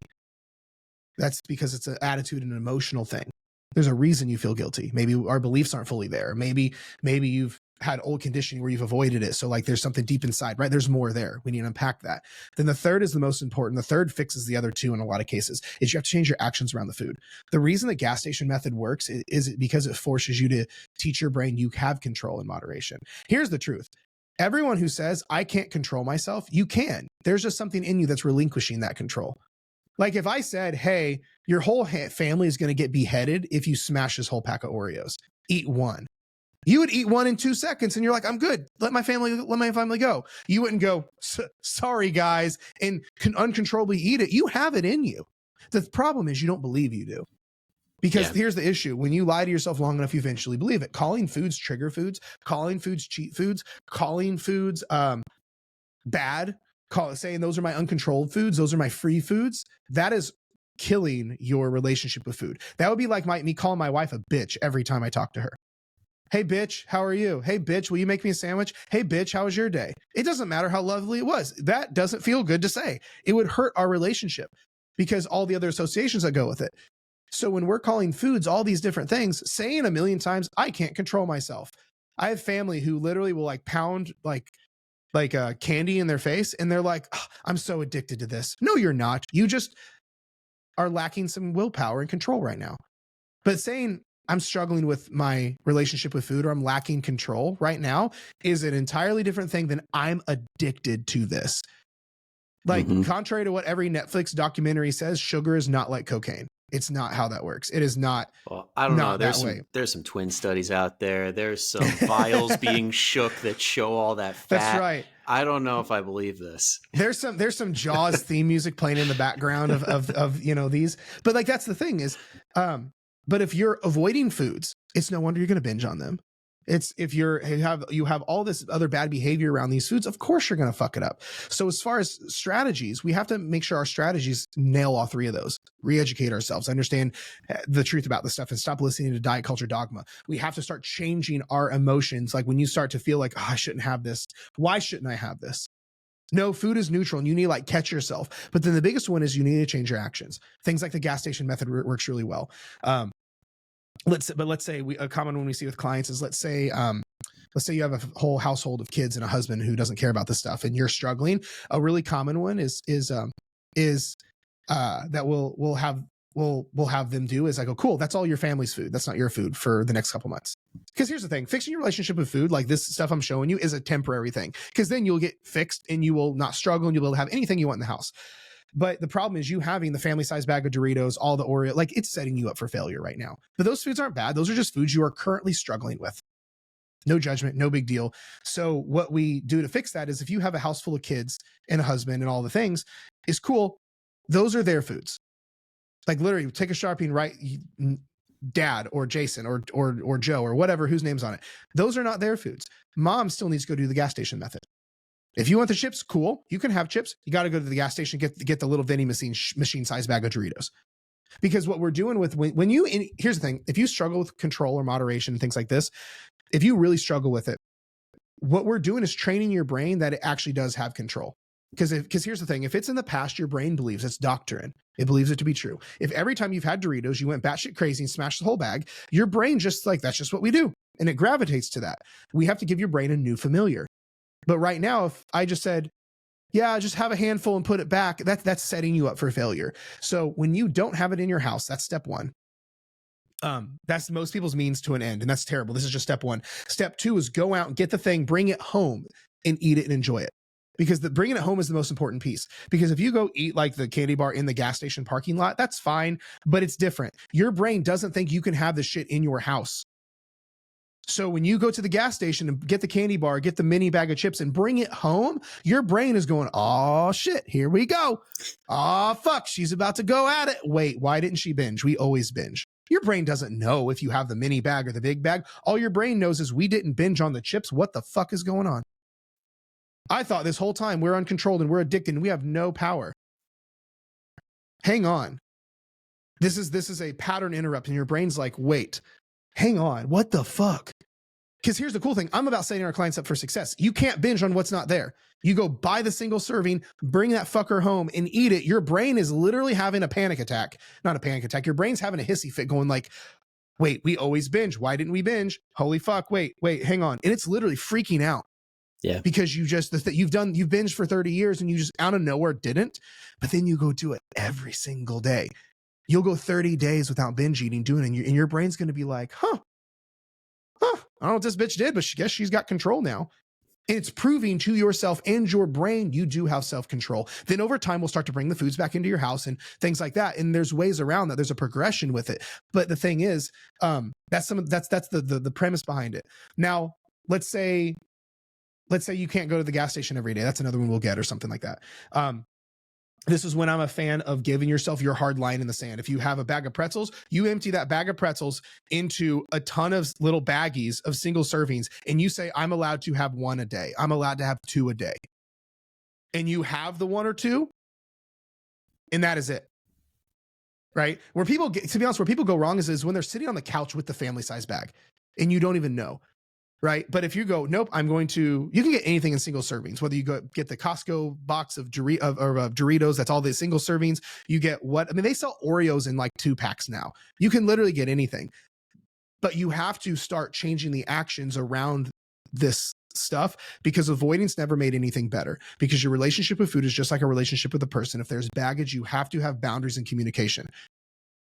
That's because it's an attitude and an emotional thing. There's a reason you feel guilty. Maybe our beliefs aren't fully there. Maybe you've had old conditioning where you've avoided it. So like there's something deep inside, right? There's more there. We need to unpack that. Then the third is the most important. The third fixes the other two in a lot of cases, is you have to change your actions around the food. The reason the gas station method works is because it forces you to teach your brain you have control and moderation. Here's the truth. Everyone who says, I can't control myself, you can. There's just something in you that's relinquishing that control. Like if I said, hey, your whole family is going to get beheaded if you smash this whole pack of Oreos, eat one. You would eat one in 2 seconds and you're like, I'm good. Let my family go. You wouldn't go, sorry guys, and uncontrollably eat it. You have it in you. The problem is you don't believe you do. Because here's the issue. When you lie to yourself long enough, you eventually believe it. Calling foods trigger foods, calling foods cheat foods, calling foods bad, saying those are my uncontrolled foods, those are my free foods, that is killing your relationship with food. That would be like me calling my wife a bitch every time I talk to her. Hey bitch, how are you? Hey bitch, will you make me a sandwich? Hey bitch, how was your day? It doesn't matter how lovely it was. That doesn't feel good to say. It would hurt our relationship because all the other associations that go with it. So when we're calling foods all these different things, saying a million times, I can't control myself. I have family who literally will like pound like candy in their face, and they're like, oh, I'm so addicted to this. No, you're not. You just are lacking some willpower and control right now. But saying I'm struggling with my relationship with food, or I'm lacking control right now, is an entirely different thing than I'm addicted to this. Like contrary to what every Netflix documentary says, sugar is not like cocaine. It's not how that works. It is not Well, I don't know. not that way. There's some twin studies out there. There's some vials being shook that show all that That's fat. right. I don't know if I believe this. There's some Jaws theme music playing in the background of these. But like that's the thing is, but if you're avoiding foods, it's no wonder you're going to binge on them. It's if you have all this other bad behavior around these foods, of course you're going to fuck it up. So as far as strategies, we have to make sure our strategies nail all three of those. Re-educate ourselves, understand the truth about this stuff, and stop listening to diet culture dogma. We have to start changing our emotions. Like when you start to feel like, oh, I shouldn't have this. Why shouldn't I have this? No, food is neutral and you need to like catch yourself. But then the biggest one is you need to change your actions. Things like the gas station method works really well. Let's say a common one we see with clients is let's say you have a whole household of kids and a husband who doesn't care about this stuff and you're struggling. A really common one is that we'll have them do is I go, cool, that's all your family's food. That's not your food for the next couple months. Because here's the thing, fixing your relationship with food, like this stuff I'm showing you, is a temporary thing. Because then you'll get fixed and you will not struggle and you'll be able to have anything you want in the house. But the problem is you having the family size bag of Doritos, all the Oreo, like it's setting you up for failure right now. But those foods aren't bad. Those are just foods you are currently struggling with. No judgment, no big deal. So what we do to fix that is if you have a house full of kids and a husband and all the things, is cool. Those are their foods. Like literally take a Sharpie and write Dad or Jason or Joe or whatever, whose name's on it. Those are not their foods. Mom still needs to go do the gas station method. If you want the chips, cool. You can have chips. You got to go to the gas station, get the little vending machine size bag of Doritos. Because what we're doing with here's the thing, if you struggle with control or moderation, things like this, if you really struggle with it, what we're doing is training your brain that it actually does have control. Because here's the thing, if it's in the past, your brain believes it's doctrine. It believes it to be true. If every time you've had Doritos, you went batshit crazy and smashed the whole bag, your brain just like, that's just what we do. And it gravitates to that. We have to give your brain a new familiar. But right now, if I just said, yeah, just have a handful and put it back, that's setting you up for failure. So when you don't have it in your house, that's step one. That's most people's means to an end, and that's terrible. This is just step one. Step two is go out and get the thing, bring it home and eat it and enjoy it. Because bringing it home is the most important piece. Because if you go eat like the candy bar in the gas station parking lot, that's fine, but it's different. Your brain doesn't think you can have this shit in your house. So when you go to the gas station and get the candy bar, get the mini bag of chips and bring it home, your brain is going, oh shit, here we go. Oh fuck, she's about to go at it. Wait, why didn't she binge? We always binge. Your brain doesn't know if you have the mini bag or the big bag. All your brain knows is we didn't binge on the chips. What the fuck is going on? I thought this whole time we're uncontrolled and we're addicted and we have no power. Hang on. This is a pattern interrupt and your brain's like, wait, hang on, what the fuck? Because here's the cool thing. I'm about setting our clients up for success. You can't binge on what's not there. You go buy the single serving, bring that fucker home and eat it. Your brain is literally having a panic attack. Not a panic attack. Your brain's having a hissy fit going like, wait, we always binge. Why didn't we binge? Holy fuck. Wait, hang on. And it's literally freaking out. Yeah. Because you've binged for 30 years and you just out of nowhere didn't. But then you go do it every single day. You'll go 30 days without binge eating, doing it, and your brain's going to be like, I don't know what this bitch did, but I guess she's got control now. And it's proving to yourself and your brain you do have self-control. Then over time, we'll start to bring the foods back into your house and things like that. And there's ways around that. There's a progression with it. But the thing is, that's the premise behind it. Now, let's say you can't go to the gas station every day. That's another one we'll get or something like that. This is when I'm a fan of giving yourself your hard line in the sand. If you have a bag of pretzels, you empty that bag of pretzels into a ton of little baggies of single servings, and you say, I'm allowed to have one a day. I'm allowed to have two a day. And you have the one or two, and that is it. Right? Where people go wrong is when they're sitting on the couch with the family size bag, and you don't even know. Right. But if you go, nope, you can get anything in single servings, whether you go get the Costco box of Doritos, that's all the single servings. You get they sell Oreos in like 2 packs now. You can literally get anything, but you have to start changing the actions around this stuff because avoidance never made anything better because your relationship with food is just like a relationship with a person. If there's baggage, you have to have boundaries and communication.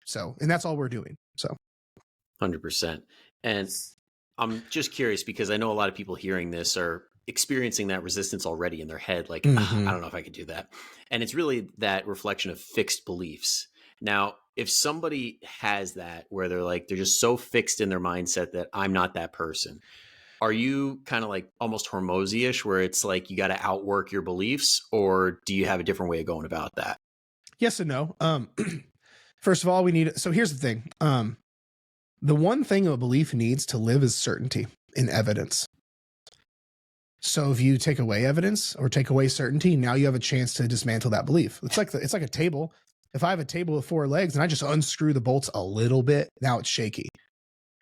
So, and that's all we're doing. So 100%. And I'm just curious because I know a lot of people hearing this are experiencing that resistance already in their head. Like, I don't know if I could do that. And it's really that reflection of fixed beliefs. Now, if somebody has that where they're just so fixed in their mindset that I'm not that person, are you kind of like almost Hormozy-ish where it's like you got to outwork your beliefs, or do you have a different way of going about that? Yes and no. First of all, we need, so here's the thing. The one thing a belief needs to live is certainty in evidence. So if you take away evidence or take away certainty, now you have a chance to dismantle that belief. It's like a table. If I have a table with 4 legs and I just unscrew the bolts a little bit, now it's shaky.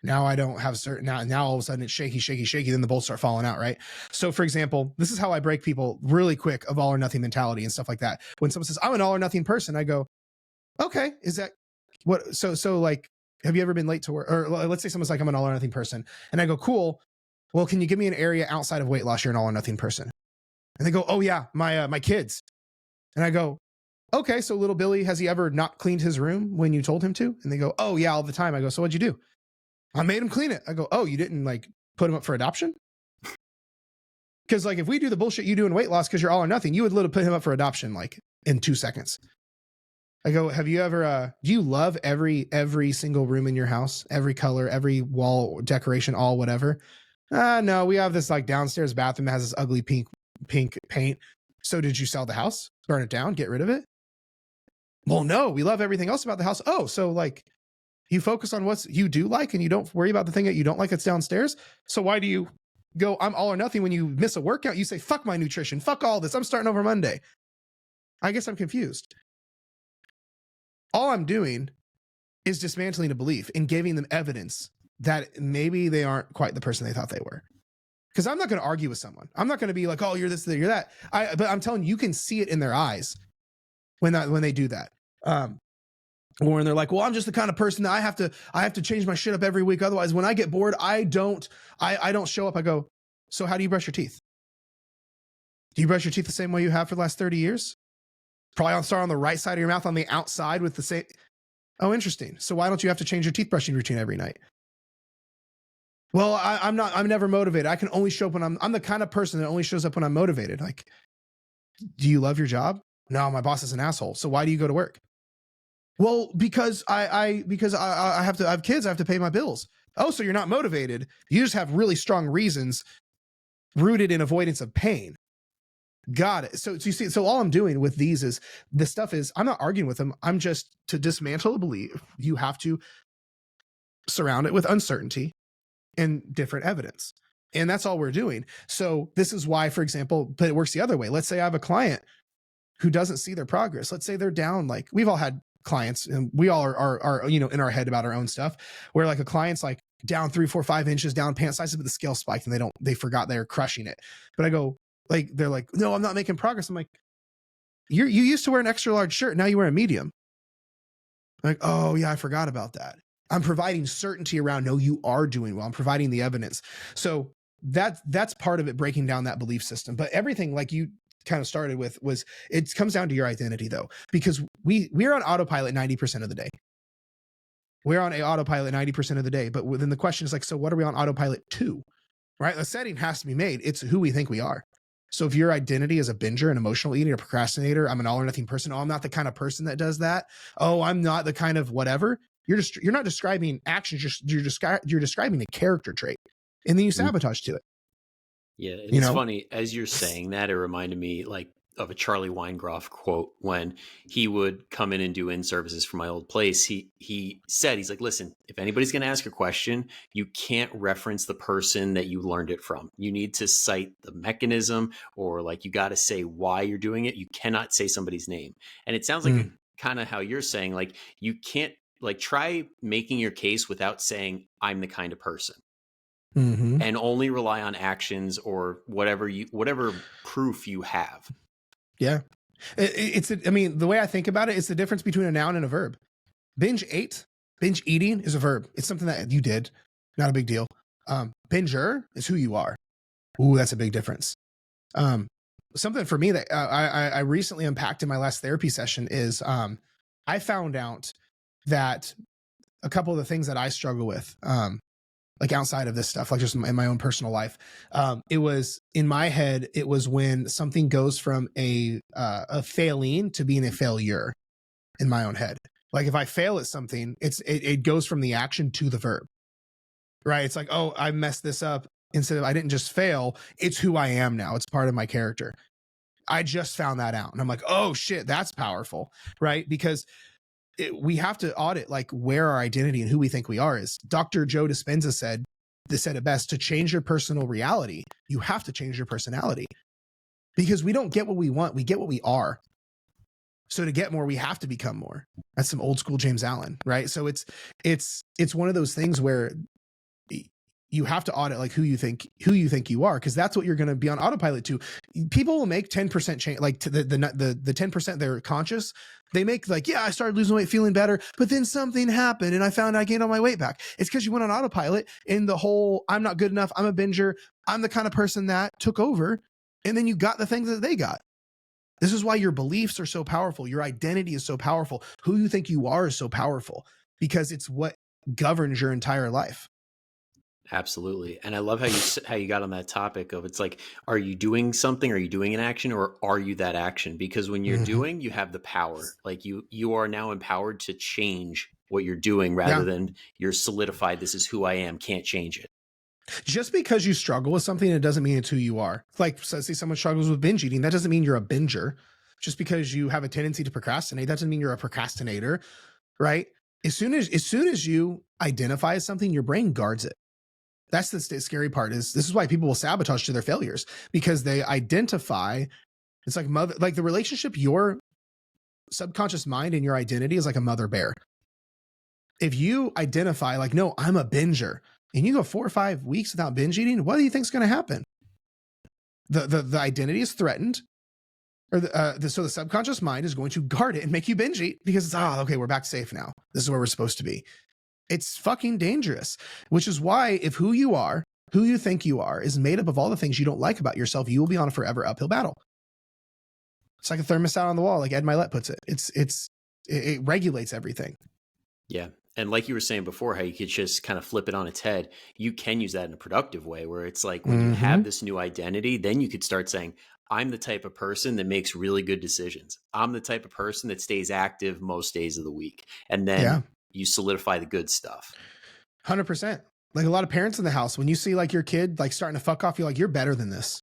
Now I don't have certain, now all of a sudden it's shaky, shaky, shaky. Then the bolts start falling out, right? So for example, this is how I break people really quick of all or nothing mentality and stuff like that. When someone says, I'm an all or nothing person, I go, okay, is that what? So like, have you ever been late to work? Or let's say someone's like, I'm an all or nothing person. And I go, cool. Well, can you give me an area outside of weight loss? You're an all or nothing person. And they go, oh yeah, my kids. And I go, okay, so little Billy, has he ever not cleaned his room when you told him to? And they go, oh yeah, all the time. I go, so what'd you do? I made him clean it. I go, oh, you didn't like put him up for adoption? Because like if we do the bullshit you do in weight loss because you're all or nothing, you would literally put him up for adoption like in 2 seconds. I go, have you ever, do you love every single room in your house? Every color, every wall decoration, all whatever? No, we have this like downstairs bathroom that has this ugly pink paint. So did you sell the house? Burn it down? Get rid of it? Well, no, we love everything else about the house. Oh, so like you focus on what you do like and you don't worry about the thing that you don't like that's downstairs. So why do you go, I'm all or nothing when you miss a workout? You say, fuck my nutrition, fuck all this. I'm starting over Monday. I guess I'm confused. All I'm doing is dismantling a belief and giving them evidence that maybe they aren't quite the person they thought they were. Because I'm not going to argue with someone. I'm not going to be like, oh, you're this, you're that. But I'm telling you, you can see it in their eyes when they do that. Or when they're like, well, I'm just the kind of person that I have to change my shit up every week. Otherwise, when I get bored, I don't show up. I go, so how do you brush your teeth? Do you brush your teeth the same way you have for the last 30 years? Probably I'll start on the right side of your mouth on the outside with the same. Oh, interesting. So why don't you have to change your teeth brushing routine every night? Well, I'm never motivated. I can only show up when I'm the kind of person that only shows up when I'm motivated. Like, do you love your job? No, my boss is an asshole. So why do you go to work? Well, because I have kids. I have to pay my bills. Oh, so you're not motivated. You just have really strong reasons rooted in avoidance of pain. Got it. So you see, so all I'm doing with these is the stuff is I'm not arguing with them. I'm just to dismantle a belief. You have to surround it with uncertainty and different evidence. And that's all we're doing. So this is why, for example, but it works the other way. Let's say I have a client who doesn't see their progress. Let's say they're down, like we've all had clients and we all are in our head about our own stuff where like a client's like down 3, 4, 5 inches down pant sizes, but the scale spiked and they forgot they're crushing it. But I go, like, they're like, no, I'm not making progress. I'm like, you used to wear an extra large shirt. Now you wear a medium. Like, oh yeah, I forgot about that. I'm providing certainty around, no, you are doing well. I'm providing the evidence. So that's part of it, breaking down that belief system. But everything like you kind of started with was, it comes down to your identity though, because we're on autopilot 90% of the day. We're on a autopilot 90% of the day. But then the question is like, so what are we on autopilot to? Right? The setting has to be made. It's who we think we are. So if your identity is a binger, an emotional eater, a procrastinator, I'm an all or nothing person. Oh, I'm not the kind of person that does that. Oh, I'm not the kind of whatever. You're not describing actions. You're describing a character trait, and then you sabotage to it. Yeah, it's funny as you're saying that. It reminded me like of a Charlie Weingroff quote when he would come in and do in services for my old place. He said, he's like, listen, if anybody's going to ask a question, you can't reference the person that you learned it from. You need to cite the mechanism, or like you got to say why you're doing it. You cannot say somebody's name. And it sounds like kind of how you're saying, like you can't like try making your case without saying I'm the kind of person. And only rely on actions or whatever proof you have. Yeah. I mean, the way I think about it, it's the difference between a noun and a verb. Binge eating is a verb. It's something that you did, not a big deal. Binger is who you are. Ooh, that's a big difference. Something for me that I recently unpacked in my last therapy session is I found out that a couple of the things that I struggle with, like outside of this stuff, like just in my own personal life, it was in my head. It was when something goes from a failing to being a failure in my own head. Like if I fail at something, it goes from the action to the verb, right? It's like, oh, I messed this up. Instead of I didn't just fail, it's who I am now. It's part of my character. I just found that out. And I'm like, oh shit, that's powerful, right? Because we have to audit like where our identity and who we think we are is. Dr. Joe Dispenza said it best: to change your personal reality, you have to change your personality, because we don't get what we want, we get what we are. So to get more, we have to become more. That's some old school James Allen, right? So it's one of those things where you have to audit like who you think you are, because that's what you're going to be on autopilot to. People will make 10% change, like to the 10% they're conscious. They make like, yeah, I started losing weight, feeling better, but then something happened and I found I gained all my weight back. It's because you went on autopilot in the whole I'm not good enough, I'm a binger, I'm the kind of person that took over, and then you got the things that they got. This is why your beliefs are so powerful. Your identity is so powerful. Who you think you are is so powerful, because it's what governs your entire life. Absolutely. And I love how you got on that topic of, it's like, are you doing something? Are you doing an action, or are you that action? Because when you're doing, you have the power. Like you are now empowered to change what you're doing, rather than you're solidified. This is who I am. Can't change it. Just because you struggle with something, it doesn't mean it's who you are. Like, so say someone struggles with binge eating, that doesn't mean you're a binger. Just because you have a tendency to procrastinate, that doesn't mean you're a procrastinator, right? As soon as you identify as something, your brain guards it. That's the scary part. This is why people will sabotage to their failures, because they identify. It's like the relationship, your subconscious mind and your identity is like a mother bear. If you identify like, no, I'm a binger, and you go 4 or 5 weeks without binge eating, what do you think is going to happen? The identity is threatened, or so the subconscious mind is going to guard it and make you binge eat, because it's, okay, we're back safe now. This is where we're supposed to be. It's fucking dangerous, which is why if who you are, who you think you are, is made up of all the things you don't like about yourself, you will be on a forever uphill battle. It's like a thermostat on the wall, like Ed Milet puts it. It regulates everything. Yeah. And like you were saying before, how you could just kind of flip it on its head. You can use that in a productive way, where it's like when you have this new identity, then you could start saying, I'm the type of person that makes really good decisions. I'm the type of person that stays active most days of the week. And then you solidify the good stuff. 100%. Like a lot of parents in the house, when you see like your kid like starting to fuck off, you're like, you're better than this.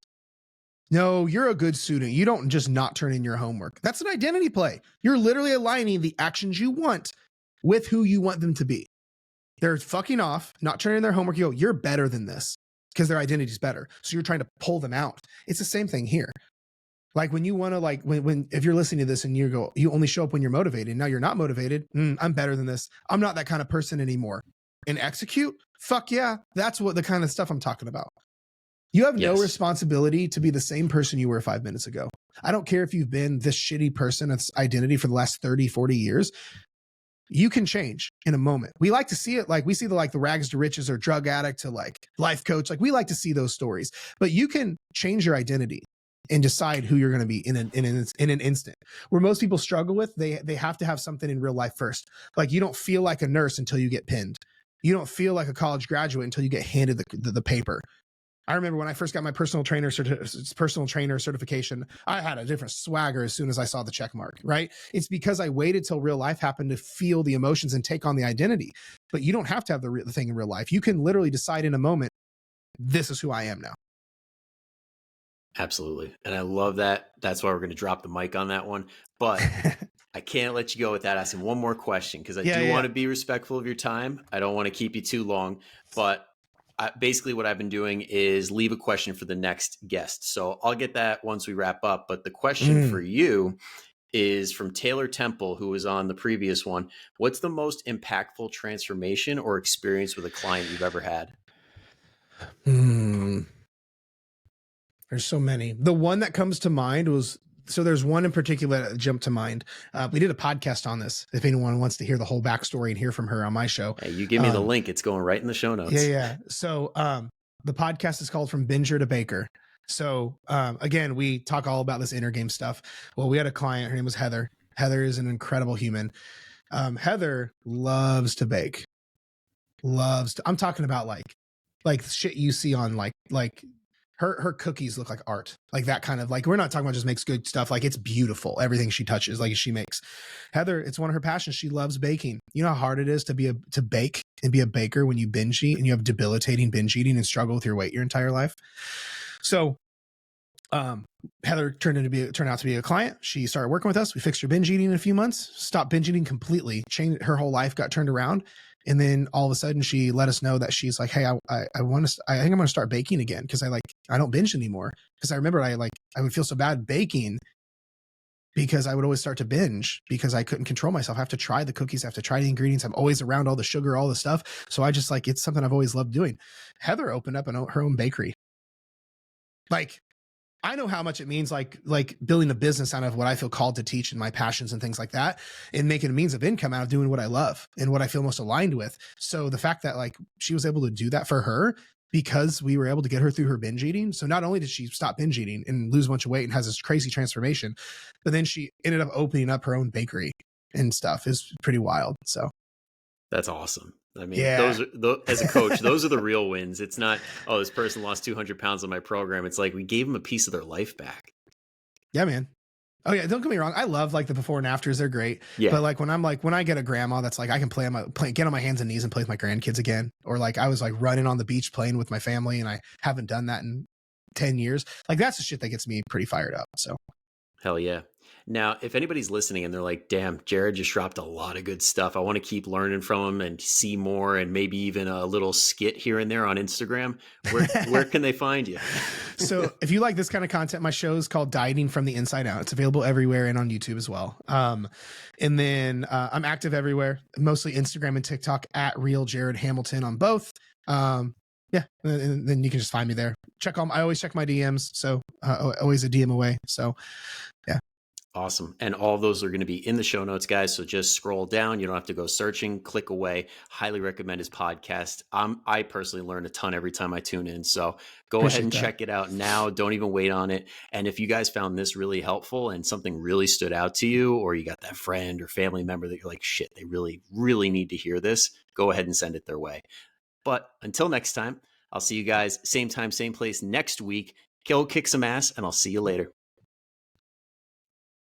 No, you're a good student. You don't just not turn in your homework. That's an identity play. You're literally aligning the actions you want with who you want them to be. They're fucking off, not turning in their homework. You go, you're better than this, because their identity is better. So you're trying to pull them out. It's the same thing here. Like when you want to, like when if you're listening to this and you only show up when you're motivated. Now you're not motivated. I'm better than this. I'm not that kind of person anymore. And execute. Fuck yeah. That's what the kind of stuff I'm talking about. You have no responsibility to be the same person you were 5 minutes ago. I don't care if you've been this shitty person, that's identity, for the last 30, 40 years. You can change in a moment. We like to see it, like we see the rags to riches or drug addict to like life coach. Like we like to see those stories, but you can change your identity and decide who you're going to be in an instant. Where most people struggle with, they have to have something in real life first. Like you don't feel like a nurse until you get pinned. You don't feel like a college graduate until you get handed the paper. I remember when I first got my personal trainer certification, I had a different swagger as soon as I saw the check mark, right? It's because I waited till real life happened to feel the emotions and take on the identity. But you don't have to have the thing in real life. You can literally decide in a moment, this is who I am now. Absolutely. And I love that. That's why we're going to drop the mic on that one. But I can't let you go without asking one more question, because I do want to be respectful of your time. I don't want to keep you too long. But basically what I've been doing is leave a question for the next guest. So I'll get that once we wrap up. But the question for you is from Taylor Temple, who was on the previous one. What's the most impactful transformation or experience with a client you've ever had? There's so many. The one that comes to mind was, so there's one in particular that jumped to mind. We did a podcast on this. If anyone wants to hear the whole backstory and hear from her on my show. Hey, you give me the link. It's going right in the show notes. Yeah. So the podcast is called From Binger to Baker. So again, we talk all about this inner game stuff. Well, we had a client, her name was Heather. Heather is an incredible human. Heather loves to bake. I'm talking about like shit you see on like Her cookies look like art, like that kind of, like, we're not talking about just makes good stuff, like it's beautiful, everything she touches, like she makes. Heather, it's one of her passions. She loves baking. You know how hard it is to bake and be a baker when you binge eat and you have debilitating binge eating and struggle with your weight your entire life. So um, Heather turned out to be a client. She started working with us. We fixed her binge eating in a few months, stopped binge eating completely, changed her whole life, got turned around. And then all of a sudden she let us know that she's like, hey, I want to, I think I'm going to start baking again. Cause I don't binge anymore. Cause I remember I would feel so bad baking because I would always start to binge because I couldn't control myself. I have to try the cookies. I have to try the ingredients. I'm always around all the sugar, all the stuff. So I just like, it's something I've always loved doing. Heather opened up her own bakery. Like, I know how much it means, like building a business out of what I feel called to teach and my passions and things like that, and making a means of income out of doing what I love and what I feel most aligned with. So the fact that like she was able to do that for her because we were able to get her through her binge eating. So not only did she stop binge eating and lose a bunch of weight and has this crazy transformation, but then she ended up opening up her own bakery and stuff. Is pretty wild. So That's awesome. I mean, yeah. as a coach, those are the real wins. It's not, oh, this person lost 200 pounds on my program. It's like we gave them a piece of their life back. Yeah, man. Oh yeah, don't get me wrong. I love like the before and afters; they're great. Yeah. But like when I get a grandma that's like I can get on my hands and knees and play with my grandkids again, or like I was like running on the beach playing with my family and I haven't done that in 10 years. Like that's the shit that gets me pretty fired up. So Hell yeah. Now, if anybody's listening and they're like, damn, Jared just dropped a lot of good stuff. I want to keep learning from him and see more and maybe even a little skit here and there on Instagram. Where can they find you? So if you like this kind of content, my show is called Dieting from the Inside Out. It's available everywhere and on YouTube as well. And then I'm active everywhere, mostly Instagram and TikTok at Real Jared Hamilton on both. Yeah, and then you can just find me there. I always check my DMs, so always a DM away. So yeah. Awesome. And all of those are going to be in the show notes, guys. So just scroll down. You don't have to go searching, click away. Highly recommend his podcast. I personally learn a ton every time I tune in. So go ahead and check it out now. Don't even wait on it. And if you guys found this really helpful and something really stood out to you, or you got that friend or family member that you're like, shit, they really, really need to hear this, go ahead and send it their way. But until next time, I'll see you guys same time, same place next week. Go kick some ass, and I'll see you later.